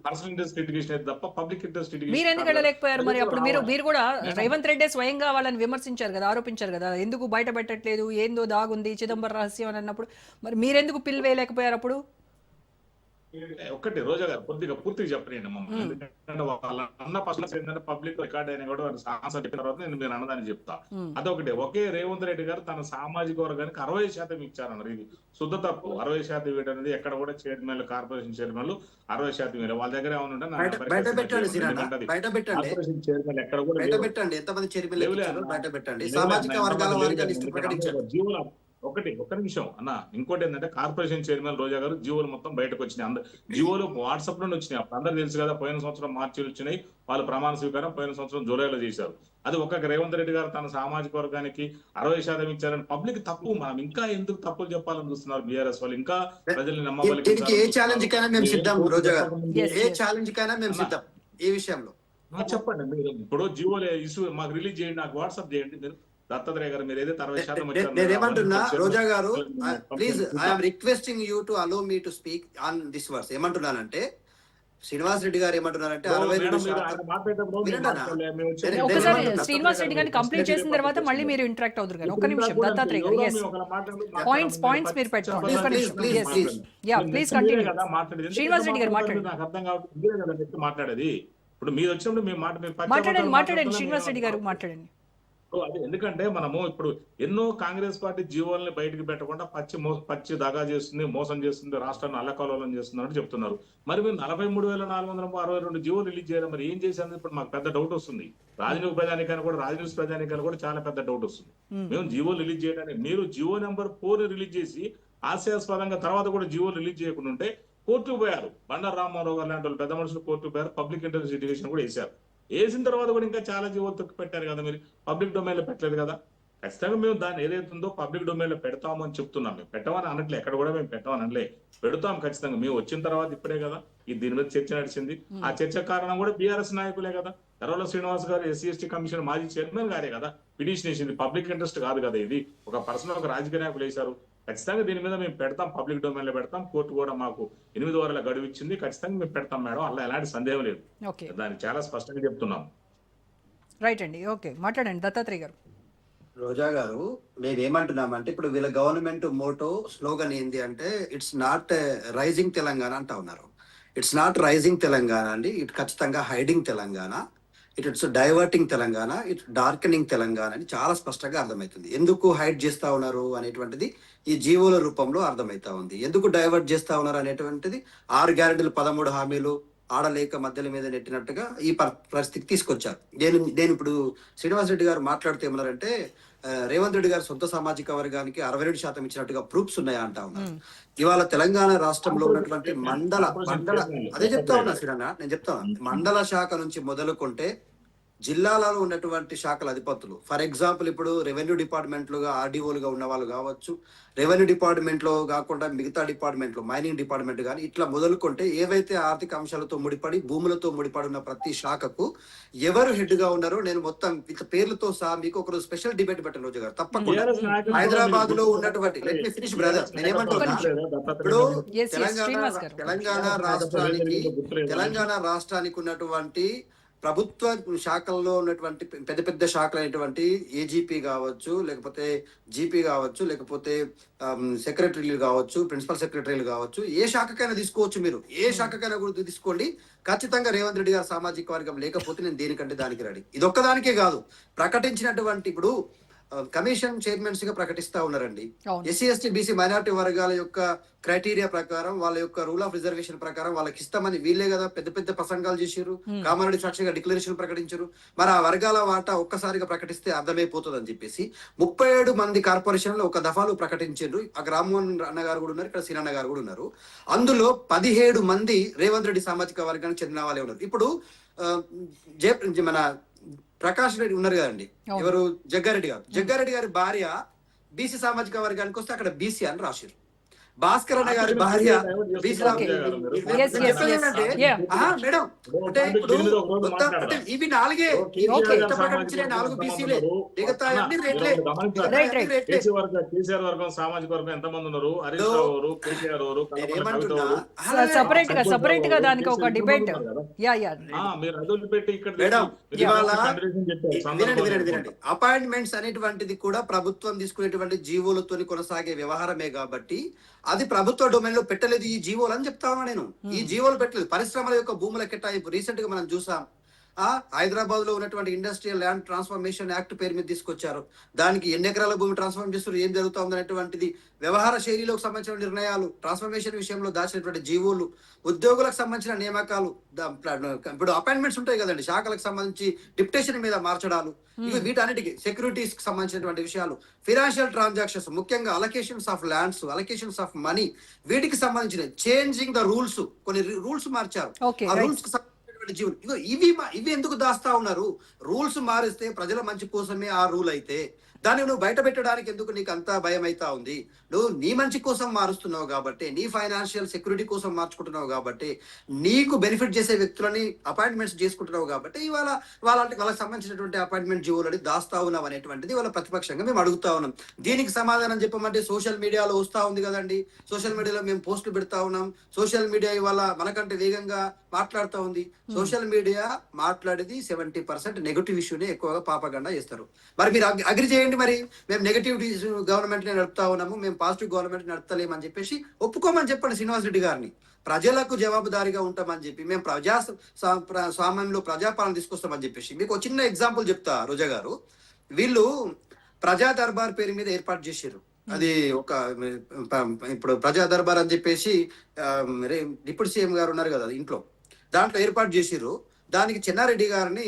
పర్సనల్ ఇంట్రెస్ట్ ఎడ్యుకేషన్ అయితే తప్ప పబ్లిక్ ఇంట్రెస్ట్ మీరు ఎడ్యుకేషన్ ఎందుకు వెళ్ళలేకపోయారు మరి? అప్పుడు మీరు కూడా రేవంత్ రెడ్డి స్వయంగా వాళ్ళని విమర్శించారు కదా, ఆరోపించారు కదా, ఎందుకు బయట పెట్టట్లేదు, ఏందో దాగుంది చిదంబరం రహస్యం అని అన్నప్పుడు మరి మీరెందుకు పిల్ వేయలేకపోయారు అప్పుడు? ఒక్కటి రోజా గారు కొద్దిగా పూర్తిగా చెప్పలేండి మమ్మల్ని. ఎందుకంటే వాళ్ళ అన్న పర్సనల్స్ ఏంటంటే పబ్లిక్ రికార్డ్ అయినా కూడా ఆన్సర్ చెప్పిన తర్వాత నేను మీరు అన్నదాన్ని చెప్తా. అదొకటి. ఒకే రేవంత్ రెడ్డి గారు తన సామాజిక వర్గానికి 60% ఇచ్చారన్నారు. ఇది శుద్ధ తప్పు. 60% ఇవ్వడం అనేది ఎక్కడ కూడా చైర్మన్లు, కార్పొరేషన్ చైర్మన్లు 60% ఇవ్వాలి. వాళ్ళ దగ్గర ఏమన్నా బయట పెట్టండి సిరానా, బయట పెట్టండి, కార్పొరేషన్ చైర్మన్ ఎక్కడ కూడా బయట పెట్టండి, ఎంతమంది చైర్మన్లు ఇచ్చారో బయట పెట్టండి. సామాజిక వర్గాల వారిగా లిస్టు ప్రకటించండి. జీవోల ఒక్క నిమిషం అన్న. ఇంకోటి ఏంటంటే కార్పొరేషన్ చైర్మన్ రోజా గారు జీవోలు మొత్తం బయటకు వచ్చినాయి. జీవోలు వాట్సాప్ లోనే వచ్చినాయి. అప్పుడు అందరూ తెలుసు కదా, పోయిన సంవత్సరం మార్చిలో వచ్చినాయి. వాళ్ళు ప్రమాణ స్వీకారం పోయిన సంవత్సరం జూలైలో చేశారు. అది ఒక రేవంత్ రెడ్డి గారు తన సామాజిక వర్గానికి 60% ఇచ్చారని పబ్లిక్ తప్పు. మనం ఇంకా ఎందుకు తప్పులు చెప్పాలని చూస్తున్నారు బీఆర్ఎస్ వాళ్ళు? ఇంకా ప్రజల్ని దీనికి ఏ ఛాలెంజ్ కైనా మేము సిద్ధం రోజా గారు, Yes, ఏ yes. ఛాలెంజ్ కైనా మేము సిద్ధం ఈ విషయంలో. చెప్పండి. మీరు ఇప్పుడు జీవోలే ఇష్యూ మాకు రిలీజ్ చేయండి, నాకు వాట్సాప్ చేయండి. మీరు దత్తాత్రేయ గారు మీరు ఏదైతే 60% నేనేమంటున్నా Roja garu, please I'm requesting you to allow me to speak on this words. ఏమంటున్నానంటే శ్రీనివాస్ రెడ్డి గారు ఏమంటున్నారంటే 62% ఒకసారి శ్రీనివాస్ రెడ్డి గారిని కంప్లీట్ చేసిన తర్వాత మళ్ళీ మీరు ఇంటరాక్ట్ అవుతారు కానీ ఒక్క నిమిషం దత్తాత్రేయ గారు. ఎస్, పాయింట్స్ మీరు పెట్టుకోండి. ఒక్క నిమిషం. Please continue. శ్రీనివాస్ రెడ్డి గారు మాట్లాడండి. నాకు అర్థం కాబట్టి మాట్లాడేది. ఇప్పుడు మీరు వచ్చినప్పుడు మేము మాట్లాడండి శ్రీనివాస్ రెడ్డి గారు మాట్లాడండి. అది ఎందుకంటే మనము ఇప్పుడు ఎన్నో కాంగ్రెస్ పార్టీ జీవోల్ని బయటకు పెట్టకుండా పచ్చి దగా చేస్తుంది, మోసం చేస్తుంది, రాష్ట్రాన్ని అల్లకల్లోలం చేస్తుందని చెప్తున్నారు. మరి మీరు 43,462 జీవోలు రిలీజ్ చేయడం మరి ఏం చేశారు? ఇప్పుడు మాకు పెద్ద డౌట్ వస్తుంది. రాజనీతి ప్రజానికాన్ని కూడా చాలా పెద్ద డౌట్ వస్తుంది. మేము జీవోలు రిలీజ్ చేయడానికి మీరు జీవో నెంబర్ 4 రిలీజ్ చేసి హాస్యాస్పదంగా తర్వాత కూడా జీవోలు రిలీజ్ చేయకుండా ఉంటే కోర్టుకు పోయారు. బండారు రామారావు గారు లాంటి వాళ్ళు పెద్ద మనుషులు కోర్టుకు పోయారు. పబ్లిక్ ఇంట్రెస్ట్ ఎడ్యుకేషన్ కూడా వేశారు. వేసిన తర్వాత కూడా ఇంకా చాలా జీవోలు తొక్కి పెట్టారు కదా. మీరు పబ్లిక్ డొమైన్ లో పెట్టలేదు కదా. ఖచ్చితంగా మేము దాన్ని ఏదైతుందో పబ్లిక్ డొమైన్ లో పెడతాము అని చెప్తున్నాం. మేము పెట్టమని అనట్లే, ఎక్కడ కూడా మేము పెట్టమని అనలే, పెడతాం ఖచ్చితంగా. మేము వచ్చిన తర్వాత ఇప్పుడే కదా దీని మీద చర్చ నడిచింది. ఆ చర్చ కారణం కూడా బీఆర్ఎస్ నాయకులే కదా. ఎర్రవెల్లి శ్రీనివాస్ గారు ఎస్సీ కమిషన్ మాజీ చైర్మన్ గారే కదా పిటిషన్ వేసింది. పబ్లిక్ ఇంట్రెస్ట్ కాదు కదా ఇది. ఒక పర్సనల్ ఒక రాజకీయ నాయకులు వేశారు. ఖచ్చితంగా దీని మీద మేము పెడతాం, పబ్లిక్ డొమైన్ లో పెడతాం. కోర్టు కూడా మాకు 8 వారాల గడువు ఇచ్చింది. ఖచ్చితంగా మేము పెడతాం మేడం, అలా ఎలాంటి సందేహం లేదు. దాన్ని చాలా స్పష్టంగా చెప్తున్నాం. రైట్ అండి. ఓకే, మాట్లాడండి దత్తాత్రేయ గారు. రోజా గారు, మేమేమంటున్నామంటే ఇప్పుడు వీళ్ళ గవర్నమెంట్ మోటో స్లోగన్ ఏంది అంటే ఇట్స్ నాట్ రైజింగ్ తెలంగాణ అంటా ఉన్నారు. ఇట్స్ నాట్ రైజింగ్ తెలంగాణ అండి, ఇట్ ఖచ్చితంగా hiding Telangana, it's diverting Telangana, it's darkening Telangana అని చాలా స్పష్టంగా అర్థమవుతుంది. ఎందుకు హైడ్ చేస్తా ఉన్నారు అనేటువంటిది ఈ జీవోల రూపంలో అర్థమవుతా ఉంది. ఎందుకు డైవర్ట్ చేస్తా ఉన్నారు అనేటువంటిది 6 గ్యారెంటీలు 13 హామీలు ఆడలేక మధ్యల మీద నెట్టినట్టుగా ఈ పరిస్థితికి తీసుకొచ్చారు. నేను ఇప్పుడు శ్రీనివాస్ రెడ్డి గారు మాట్లాడితే ఏమన్నారంటే రేవంత్ రెడ్డి గారు సొంత సామాజిక వర్గానికి 62% ఇచ్చినట్టుగా ప్రూఫ్స్ ఉన్నాయా అంటా ఉన్నారు. ఇవాళ తెలంగాణ రాష్ట్రంలో ఉన్నటువంటి మండల అదే చెప్తా ఉన్నా శ్రీరన్న, నేను చెప్తా ఉన్నా, మండల శాఖ నుంచి మొదలుకుంటే జిల్లాలలో ఉన్నటువంటి శాఖల అధిపతులు, ఫర్ ఎగ్జాంపుల్ ఇప్పుడు రెవెన్యూ డిపార్ట్మెంట్లుగా ఆర్డీఓలుగా ఉన్న వాళ్ళు కావచ్చు, రెవెన్యూ డిపార్ట్మెంట్లో కాకుండా మిగతా డిపార్ట్మెంట్లు, మైనింగ్ డిపార్ట్మెంట్ కానీ ఇట్లా మొదలుకుంటే ఏవైతే ఆర్థిక అంశాలతో ముడిపడి భూములతో ముడిపడి ఉన్న ప్రతి శాఖకు ఎవరు హెడ్ గా ఉన్నారో నేను మొత్తం ఇట్లా పేర్లతో సహా మీకు ఒకరోజు స్పెషల్ డిబేట్ పెట్టాను రోజు గారు తప్పకుండా. హైదరాబాద్ లో ఉన్నటువంటి లెట్ మీ ఫినిష్ బ్రదర్, నేనేమంటున్నా ఇప్పుడు తెలంగాణ రాష్ట్రానికి ఉన్నటువంటి ప్రభుత్వ శాఖల్లో ఉన్నటువంటి పెద్ద పెద్ద శాఖలు అయినటువంటి ఏజీపీ కావచ్చు, లేకపోతే జీపీ కావచ్చు, లేకపోతే సెక్రటరీలు కావచ్చు, ప్రిన్సిపల్ సెక్రటరీలు కావచ్చు, ఏ శాఖకైనా తీసుకోవచ్చు. మీరు ఏ శాఖకైనా కూడా తీసుకోండి. ఖచ్చితంగా రేవంత్ రెడ్డి గారు సామాజిక వర్గం లేకపోతే నేను దేనికంటే దానికి రెడీ. ఇది ఒక్కదానికే కాదు, ప్రకటించినటువంటి ఇప్పుడు కమిషన్ చైర్మన్స్ గా ప్రకటిస్తా ఉన్నారండి. ఎస్సీ ఎస్టీ బీసీ మైనారిటీ వర్గాల యొక్క క్రైటీరియా ప్రకారం, వాళ్ళ యొక్క రూల్ ఆఫ్ రిజర్వేషన్ ప్రకారం వాళ్ళకి ఇస్తామని వీళ్ళే కదా పెద్ద పెద్ద ప్రసంగాలు చేశారు, కామారెడ్డి సాక్షిగా డిక్లరేషన్ ప్రకటించారు. మరి ఆ వర్గాల వాటా ఒక్కసారిగా ప్రకటిస్తే అర్థమైపోతుంది అని చెప్పేసి 37 మంది కార్పొరేషన్లు ఒక దఫాలు ప్రకటించారు. అక్కడ రామ్మోహన్ అన్న గారు కూడా ఉన్నారు, ఇక్కడ సీనన్న గారు కూడా ఉన్నారు. అందులో 17 మంది రేవంత్ రెడ్డి సామాజిక వర్గానికి చెందిన వాళ్ళే ఉన్నారు. ఇప్పుడు మన ప్రకాష్ రెడ్డి ఉన్నారు కదండి, ఎవరు జగ్గారెడ్డి గారు, జగ్గారెడ్డి గారి భార్య బీసీ సామాజిక వర్గానికి వస్తే అక్కడ బీసీ అని రాశారు. భాస్కర్ అన్న గారి భార్య బీసీల- Okay. నేను Yes, yes, చెప్పేదేంటంటే, yes. Yeah. Madam అంటే ఇప్పుడు మొత్తం అంటే ఇవి నాలుగే Okay. ఇష్టపడిన 4 బీసీలే మిగతా అన్ని రేట్లే Right, right. కేసీఆర్ వర్గం సామాజిక వర్గం ఎంతమంది ఉన్నారు? హరీష్ రావు ఎవరు, కేటీఆర్ ఎవరు, కల్వకుంట్ల కవిత ఎవరు? సెపరేట్ గా దానికి ఒక డిబేట్. యా యా మీరు అదులు పెట్టి ఇక్కడ మేడం మీరు ఇవాళ కంటిన్యూషన్ చెప్పారు. వినండి అపాయింట్మెంట్స్ అనేటువంటిది కూడా ప్రభుత్వం తీసుకునేటువంటి జీవోలతో కొనసాగే వ్యవహారమే కాబట్టి అది ప్రభుత్వ డొమైన్ లో పెట్టలేదు ఈ జీవోలు అని చెప్తాను నేను. ఈ జీవోలు పెట్టలేదు. పరిశ్రమల యొక్క భూముల కేటాయింపు రీసెంట్ గా మనం చూసాం. హైదరాబాద్ లో ఉన్నటువంటి ఇండస్ట్రియల్ ల్యాండ్ ట్రాన్స్ఫర్మేషన్ యాక్ట్ పేరు మీద తీసుకొచ్చారు. దానికి ఎన్ని ఎకరాల భూమి ట్రాన్స్ఫర్మ్ చేస్తారు, ఏం జరుగుతుంది అనేటువంటిది వ్యవహార శైలిలోకి సంబంధించిన నిర్ణయాలు, ట్రాన్స్ఫర్మేషన్ విషయంలో దాచినటువంటి జీవోలు, ఉద్యోగులకు సంబంధించిన నియామకాలు, ఇప్పుడు అపాయింట్మెంట్స్ ఉంటాయి కదండి శాఖలకు సంబంధించి డిప్యుటేషన్ మీద మార్చడాలు, ఇవి వీటన్నిటికీ సెక్యూరిటీస్ కి సంబంధించినటువంటి విషయాలు, ఫైనాన్షియల్ ట్రాన్సాక్షన్స్, ముఖ్యంగా allocations of lands, allocations of money, వీటికి సంబంధించిన చేంజింగ్ ద రూల్స్, కొన్ని రూల్స్ మార్చారు. Okay, ఆ right. రూల్స్ జీవనం ఇవి ఎందుకు దాస్తా ఉన్నారు? రూల్స్ మారిస్తే ప్రజల మంచి కోసమే ఆ రూల్ అయితే దాన్ని నువ్వు బయట పెట్టడానికి ఎందుకు నీకు అంత భయం అయితా ఉంది? నువ్వు నీ మంచి కోసం మారుస్తున్నావు కాబట్టి, నీ ఫైనాన్షియల్ సెక్యూరిటీ కోసం మార్చుకుంటున్నావు కాబట్టి, నీకు బెనిఫిట్ చేసే వ్యక్తులని అపాయింట్మెంట్స్ చేసుకుంటున్నావు కాబట్టి ఇవాళ వాళ్ళకి సంబంధించినటువంటి అపాయింట్మెంట్ జీవోలని దాస్తా ఉన్నావు అనేటువంటిది వాళ్ళ ప్రతిపక్షంగా మేము అడుగుతా ఉన్నాం. దీనికి సమాధానం చెప్పమంటే సోషల్ మీడియాలో వస్తా ఉంది కదండి. సోషల్ మీడియాలో మేము పోస్టులు పెడతా ఉన్నాం. సోషల్ మీడియా ఇవాళ మనకంటే వేగంగా మాట్లాడుతూ ఉంది. సోషల్ మీడియా మాట్లాడేది 70% నెగటివ్ ఇష్యూనే ఎక్కువగా పాపగండా చేస్తారు. మరి మీరు అగ్రి చేయండి. మరి మేము నెగటివ్ గవర్నమెంట్ నడుపుతా ఉన్నాము, మేము పాజిటివ్ గవర్నమెంట్ నడుపుతలేమని చెప్పేసి ఒప్పుకోమని చెప్పండి శ్రీనివాస్ రెడ్డి గారిని. ప్రజలకు జవాబుదారీగా ఉంటామని చెప్పి మేము స్వామ్యంలో ప్రజాపాలన తీసుకొస్తామని చెప్పేసి మీకు ఒక చిన్న ఎగ్జాంపుల్ చెప్తా రోజా గారు. వీళ్ళు ప్రజా దర్బార్ పేరు మీద ఏర్పాటు చేశారు. అది ఒక ఇప్పుడు ప్రజా దర్బార్ అని చెప్పేసి డిప్యూటీ సీఎం గారు ఉన్నారు కదా ఇంట్లో, దాంట్లో ఏర్పాటు చేసిర్రు. దానికి చెన్నారెడ్డి గారిని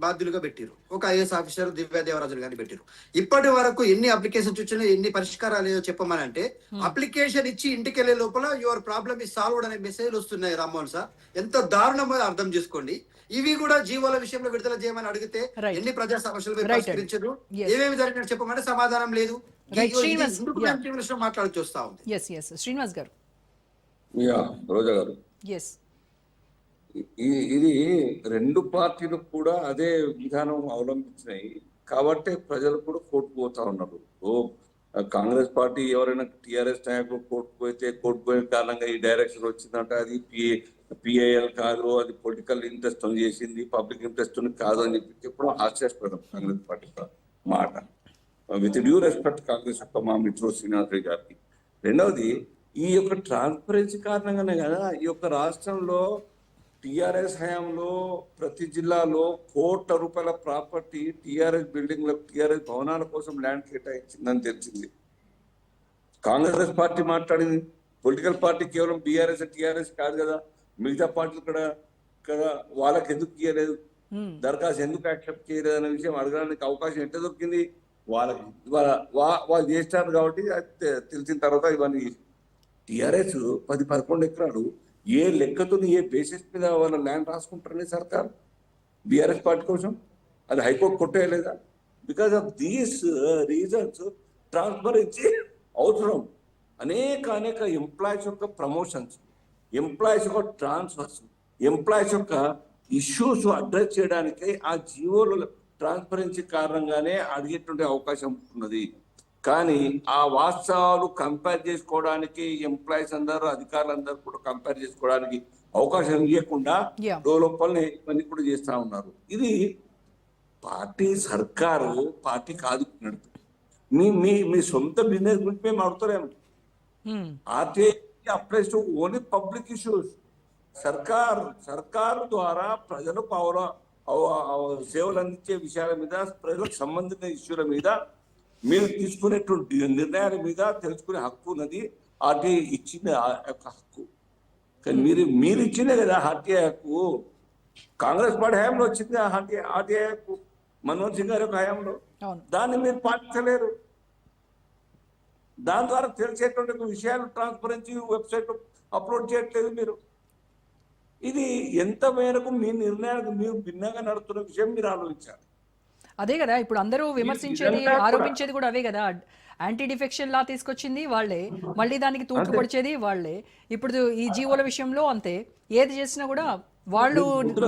బాధ్యులుగా పెట్టారు. ఒక ఐఏఎస్ ఆఫీసర్ దివ్యా దేవరాజన్ గారిని పెట్టారు. ఇప్పటి వరకు ఎన్ని అప్లికేషన్స్ వచ్చినా, ఎన్ని పరిష్కారాలు ఏదో చెప్పమని అంటే అప్లికేషన్ ఇచ్చి ఇంటికి వెళ్లే లోపల యువర్ ప్రాబ్లమ్ ఇస్ సాల్వ్డ్ అనే మెసేజ్ వస్తున్నాయి. రామ్మోహన్ సార్, ఎంత దారుణమో అర్థం చేసుకోండి. ఇవి కూడా జీవోల విషయంలో విడుదల చేయమని అడిగితే ఎన్ని ప్రజా సమస్యలు పరిష్కరించారు, ఏమేమి జరిగినట్టు చెప్పమంటే సమాధానం లేదు. మాట్లాడుతూ వస్తా ఉంది. శ్రీనివాస్ గారు. రోజా గారు, ఇది రెండు పార్టీలు కూడా అదే విధానం అవలంబించినాయి కాబట్టి ప్రజలు కూడా కోర్టుకు పోతా ఉన్నారు. కాంగ్రెస్ పార్టీ ఎవరైనా టిఆర్ఎస్ నాయకులు కోర్టుకు పోయితే కోర్టు పోయిన కారణంగా ఈ డైరెక్షన్ వచ్చిందంటే అది పిఐఎల్ కాదు, అది పొలిటికల్ ఇంట్రెస్ట్ చేసింది, పబ్లిక్ ఇంట్రెస్ట్ కాదు అని చెప్పి చెప్పడం హాస్యాస్పదం కాంగ్రెస్ పార్టీ మాట. విత్ డ్యూ రెస్పెక్ట్ కాంగ్రెస్ యొక్క మా మిత్రుడు శ్రీనివాస్ రెడ్డి గారికి. రెండవది, ఈ యొక్క ట్రాన్స్పరెన్సీ కారణంగానే కదా ఈ యొక్క రాష్ట్రంలో టిఆర్ఎస్ హయాంలో ప్రతి జిల్లాలో కోట్ల రూపాయల ప్రాపర్టీ టిఆర్ఎస్ బిల్డింగ్లకు, టిఆర్ఎస్ భవనాల కోసం ల్యాండ్ కేటాయించిందని తెలిసింది. కాంగ్రెస్ పార్టీ మాట్లాడింది. పొలిటికల్ పార్టీ కేవలం బీఆర్ఎస్ టిఆర్ఎస్ కాదు కదా, మిగతా పార్టీలు కదా వాళ్ళకి ఎందుకు ఇయ్యలేదు, దరఖాస్తు ఎందుకు యాక్సెప్ట్ చేయలేదు అనే విషయం అడగడానికి అవకాశం ఎట్లా దొరికింది? వాళ్ళకి వాళ్ళు చేస్తారు కాబట్టి తెలిసిన తర్వాత ఇవన్నీ. టిఆర్ఎస్ 10-11 ఎకరాలు ఏ లెక్కతో ఏ బేసిస్ మీద వాళ్ళ ల్యాండ్ రాసుకుంటారని సర్కార్ బీఆర్ఎస్ పార్టీ కోసం అది హైకోర్టు కొట్టేయలేదా? Because of these reasons transparency అవసరం. అనేక ఎంప్లాయీస్ యొక్క ప్రమోషన్స్, ఎంప్లాయీస్ యొక్క ట్రాన్స్ఫర్స్, ఎంప్లాయీస్ యొక్క ఇష్యూస్ అడ్రస్ చేయడానికి ఆ జీవోల ట్రాన్స్పరెన్సీ కారణంగానే అడిగేటువంటి అవకాశం ఉన్నది. కానీ ఆ వాస్తవాలు కంపేర్ చేసుకోవడానికి ఎంప్లాయీస్ అందరూ, అధికారులందరూ కూడా కంపేర్ చేసుకోవడానికి అవకాశం ఇవ్వకుండా లోపలనే ఇవన్నీ కూడా చేస్తా ఉన్నారు. ఇది పార్టీ, సర్కారు పార్టీ కాదు మీ సొంత బిజినెస్ గురించి మేము అడుగుతారేమో. RTI applies to only public issues. సర్కారు ద్వారా ప్రజలకు సేవలు అందించే విషయాల మీద, ప్రజలకు సంబంధించిన ఇష్యూల మీద మీరు తీసుకునేటువంటి నిర్ణయాల మీద తెలుసుకునే హక్కు ఉన్నది. ఆర్టీఐ ఇచ్చిన యొక్క హక్కు. కానీ మీరు ఇచ్చిందే కదా ఆర్టీఐ హక్కు. కాంగ్రెస్ పార్టీ హయాంలో వచ్చింది ఆర్టీఐ హక్కు, మన్మోహన్ సింగ్ గారి యొక్క హయాంలో. దాన్ని మీరు పాటించలేరు. దాని ద్వారా తెలిసేటువంటి విషయాలు ట్రాన్స్పరెన్సీ వెబ్సైట్ అప్లోడ్ చేయట్లేదు మీరు. ఇది ఎంత మేరకు మీ నిర్ణయాలకు మీరు భిన్నంగా నడుతున్న విషయం మీరు ఆలోచించాలి. అదే కదా ఇప్పుడు అందరూ విమర్శించేది, ఆరోపించేది కూడా అవే కదా. యాంటీ డిఫెక్షన్ లా తీసుకొచ్చింది వాళ్ళే, మళ్ళీ దానికి తూట్లు పొడిచేది వాళ్ళే. ఇప్పుడు ఈ జీవోల విషయంలో అంతే, ఏది చేసినా కూడా వాళ్ళు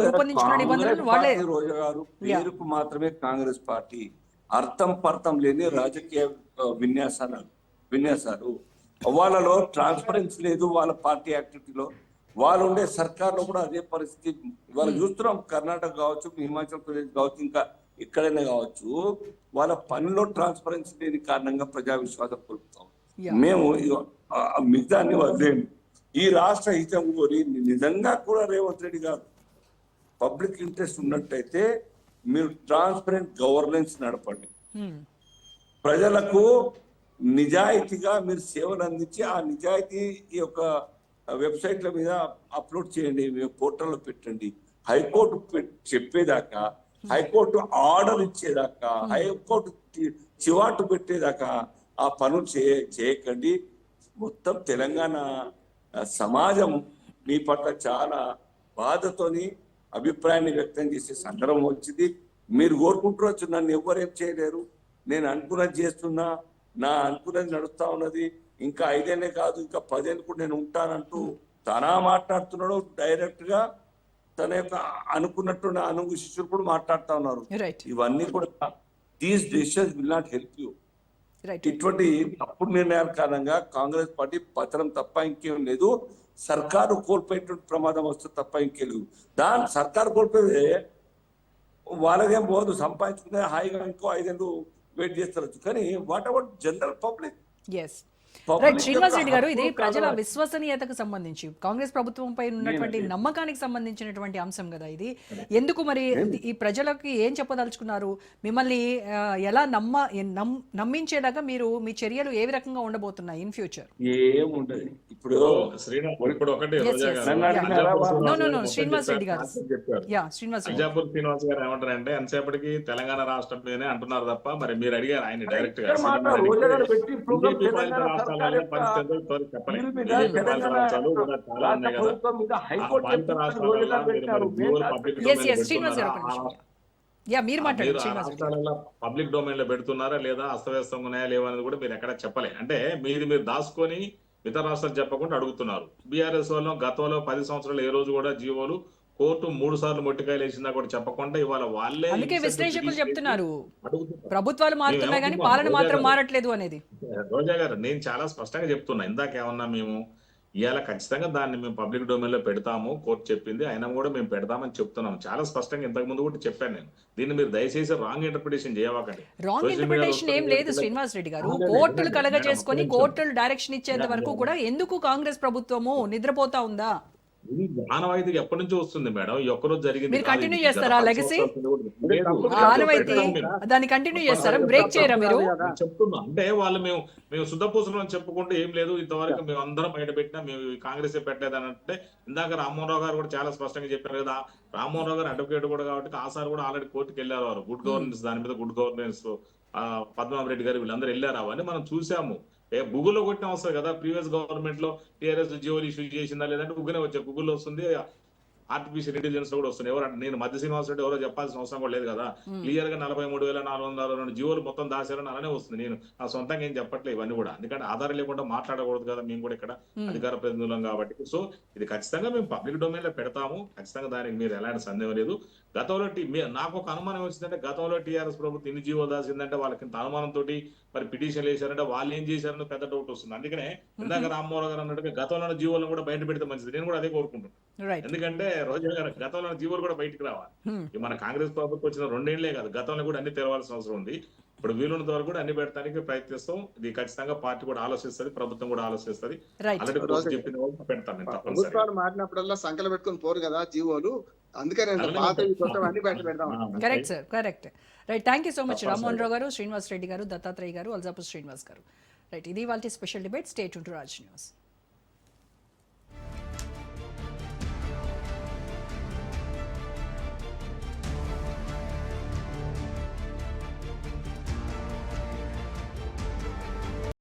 రూపొందించుకున్న నిబంధనలు వాళ్ళే. కాంగ్రెస్ పార్టీ రోజా గారు పేరుకు మాత్రమే కాంగ్రెస్ పార్టీ, అర్థం పర్థం లేని రాజకీయ విన్యాసాలు. వాళ్ళలో ట్రాన్స్పరెన్సీ లేదు, వాళ్ళ పార్టీ యాక్టివిటీలో. వాళ్ళు ఉండే సర్కార్లో కూడా అదే పరిస్థితి వాళ్ళు చూస్తున్నాం. కర్ణాటక కావచ్చు, హిమాచల్ ప్రదేశ్ కావచ్చు, ఇంకా ఎక్కడైనా కావచ్చు, వాళ్ళ పనిలో ట్రాన్స్పరెన్సీ లేని కారణంగా ప్రజా విశ్వాసం కోల్పోతాం. మేము మిగతా అన్ని వదిలేము. ఈ రాష్ట్ర హితం కోరి నిజంగా కూడా రేవంత్ రెడ్డి గారు పబ్లిక్ ఇంట్రెస్ట్ ఉన్నట్టయితే మీరు ట్రాన్స్పరెంట్ గవర్నెన్స్ నడపండి, ప్రజలకు నిజాయితీగా మీరు సేవలు అందించి ఆ నిజాయితీ ఈ యొక్క వెబ్సైట్ల మీద అప్లోడ్ చేయండి, పోర్టల్లో పెట్టండి. హైకోర్టు చెప్పేదాకా, హైకోర్టు ఆర్డర్ ఇచ్చేదాకా, హైకోర్టు చివాటు పెట్టేదాకా ఆ పనులు చేయకండి. మొత్తం తెలంగాణ సమాజం మీ పట్ల చాలా బాధతోని అభిప్రాయాన్ని వ్యక్తం చేసే సందర్భం వచ్చింది. మీరు కోరుకుంటువచ్చు, నన్ను ఎవరేం చేయలేరు, నేను అనుకున్నది చేస్తున్నా, నా అనుకున్నది నడుస్తా ఉన్నది, ఇంకా 5 ఏళ్ళే కాదు ఇంకా 10 ఏళ్ళు కూడా నేను ఉంటానంటూ తనా మాట్లాడుతున్నాడు. డైరెక్ట్ గా తన యొక్క అనుకున్నట్టు అనుగు శిష్యులు కూడా మాట్లాడుతా ఉన్నారు. ఇవన్నీ కూడా these decisions will not help you. ఇటువంటి తప్పుడు నిర్ణయాల కారణంగా కాంగ్రెస్ పార్టీ పతనం తప్ప ఇంకేం లేదు. సర్కారు కోల్పోయేటువంటి ప్రమాదం వస్తుంది తప్ప ఇంకేం లేదు. దాని సర్కారు కోల్పోతే వాళ్ళకేం పోదు, సంపాదించుకునే హాయిగా ఇంకో 5 ఏళ్ళు వెయిట్ చేస్తారు. కానీ what about general public? Right Srinivas Reddy గారు, ఇది ప్రజల విశ్వసనీయతకు సంబంధించి, కాంగ్రెస్ ప్రభుత్వంపై ఉన్నటువంటి నమ్మకానికి సంబంధించినటువంటి అంశం కదా ఇది. ఎందుకు మరి ఈ ప్రజలకి ఏం చెప్పదలుచుకున్నారు? మిమ్మల్ని ఎలా నమ్మించేలాగా మీరు మీ చర్యలు ఏ రకంగా ఉండబోతున్నాయి ఇన్ ఫ్యూచర్? ఏముండదు ఇప్పుడు శ్రీనివాస్ రెడ్డి గారు అజాపూర్ శ్రీనివాస్ గారు ఏమంటారంటే, ఎంతసేపటికి తెలంగాణ రాష్ట్రం మీదనే అంటున్నారు తప్ప మరి మీరు అడిగారు ఆయన డైరెక్ట్ గా పబ్లిక్ డొమైన్ లో పెడుతున్నారా లేదా, అస్తవ్యస్తంగా ఉన్నాయా లేవా అనేది కూడా మీరు ఎక్కడ చెప్పలే. అంటే మీరు దాచుకొని ఇతర రాష్ట్రాలు చెప్పకుండా అడుగుతున్నారు. బీఆర్ఎస్ వాళ్ళు గతంలో 10 సంవత్సరాలు ఏ రోజు కూడా జీవోలు కోర్టు 3 సార్లు మొట్టికాయలు వేసిందా కూడా చెప్పకుండా ఇవాళ వాళ్ళే. అందుకే విశ్లేషకులు చెప్తున్నారు ప్రభుత్వాలు మారుతున్నాయి కానీ పాలన మాత్రం మారట్లేదు అనేది. రోజా గారు, నేను చాలా స్పష్టంగా చెప్తున్నా. ఇందాక ఏమన్నా మేము ఇవాళ ఖచ్చితంగా దాన్ని మేము పబ్లిక్ డొమైన్ లో పెడతాము, కోర్టు చెప్పింది అయినా కూడా మేము పెడతామని చెప్తున్నాం. చాలా స్పష్టంగా ఇంతకు ముందు కూడా చెప్పాను నేను. దీన్ని మీరు దయచేసి రాంగ్ ఇంటర్ప్రిటేషన్ చేయవాకండి. రాంగ్ ఇంటర్ప్రిటేషన్ ఏం లేదు శ్రీనివాస్ రెడ్డి గారు. కోర్టులు కలగ చేసుకుని కోర్టులు డైరెక్షన్ ఇచ్చేంత వరకు కూడా ఎందుకు కాంగ్రెస్ ప్రభుత్వము నిద్రపోతా ఉందా? ఆనవాయితీ ఎప్పటి నుంచి వస్తుంది మేడం? ఈ ఒక్కరోజు జరిగింది. మీరు కంటిన్యూ చేస్తారా లెగసీ? ఆనవాయితీ దాన్ని కంటిన్యూ చేస్తారా? బ్రేక్ చేయరా మీరు? చెప్తున్నా అంటే వాళ్ళు మేము శుద్ధపూసలు చెప్పుకుంటే ఏం లేదు, ఇంతవరకు మేము అందరం బయట పెట్టినా మేము కాంగ్రెస్ పెట్టలేదు అని అంటే, ఇందాక రామ్మోహన్ రావు గారు కూడా చాలా స్పష్టంగా చెప్పారు కదా. రామ్మోహన్ రావు గారు అడ్వకేట్ కూడా కాబట్టి ఆ సార్ కూడా ఆల్రెడీ కోర్టుకు వెళ్ళారు. వారు గుడ్ గవర్నెన్స్, దాని మీద గుడ్ గవర్నెన్స్ పద్మనాభరెడ్డి గారు వీళ్ళందరూ వెళ్ళారు. అవన్నీ మనం చూసాము. గూగుల్లో కొట్టిన వస్తుంది కదా, ప్రీవియస్ గవర్నమెంట్ లో టీఆర్ఎస్ జియోలు ఇష్యూ చేసిందా లేదంటే గూగులే వచ్చాయి. గూగుల్లో వస్తుంది, ఆర్టిఫిషియల్ ఇంటెలిజెన్స్ కూడా వస్తుంది. ఎవరంటే నేను మధ్య శ్రీనివాస్ రెడ్డి ఎవరో చెప్పాల్సిన అవసరం కూడా లేదు కదా. క్లియర్ గా 43,462 జీవోలు మొత్తం దాచారని అలానే వస్తుంది. నేను నా సొంతంగా ఏం చెప్పట్లేదు ఇవన్నీ కూడా, ఎందుకంటే ఆధారం లేకుండా మాట్లాడకూడదు కదా మేము కూడా ఇక్కడ అధికార ప్రతినిధులం కాబట్టి. సో ఇది ఖచ్చితంగా మేము పబ్లిక్ డొమైన్ లో పెడతాము, ఖచ్చితంగా దానికి మీరు ఎలాంటి సందేహం లేదు. గతంలో నాకు ఒక అనుమానం వచ్చిందంటే, గతంలో టీఆర్ఎస్ ప్రభుత్వం ఇన్ని జీవోలు దాచిందంటే వాళ్ళకి ఇంత అనుమానంతో మరి పిటిషన్లు వేశారంటే వాళ్ళు ఏం చేశారని పెద్ద డౌట్ వస్తుంది. అందుకనే ఇందాక రామ్మోహన్ గారు అన్నట్టుగా గతంలో జీవోలను కూడా బయట పెడితే మంచిది. నేను కూడా అదే కోరుకుంటున్నాను. ఎందుకంటే రోజా గారు గతంలో జీవోలు కూడా బయటకు రావాలి. మన కాంగ్రెస్ ప్రభుత్వం వచ్చిన 2 ఏళ్లే కాదు, గతంలో కూడా అన్ని తెరవాల్సిన అవసరం ఉంది. ఇప్పుడు వీలున్న ద్వారా కూడా అన్ని పెడతానికి ప్రయత్నిస్తాం. ఇది ఖచ్చితంగా పార్టీ కూడా ఆలోచిస్తుంది, ప్రభుత్వం కూడా ఆలోచిస్తుంది. ప్రభుత్వాలు మారినప్పుడల్లా సంఖ్యలు పెట్టుకుని పోరు కదా జీవోలు, అందుకని అన్ని బయట పెడతాం. Correct sir, correct. Right, thank you so much Rammohan Rao garu, Srinivas Reddy గారు, దత్తాత్రేయ గారు, అల్జాపూర్ శ్రీనివాస్ గారు. రైట్, ఇది వాళ్ళ special debate. Stay tune to Raj news.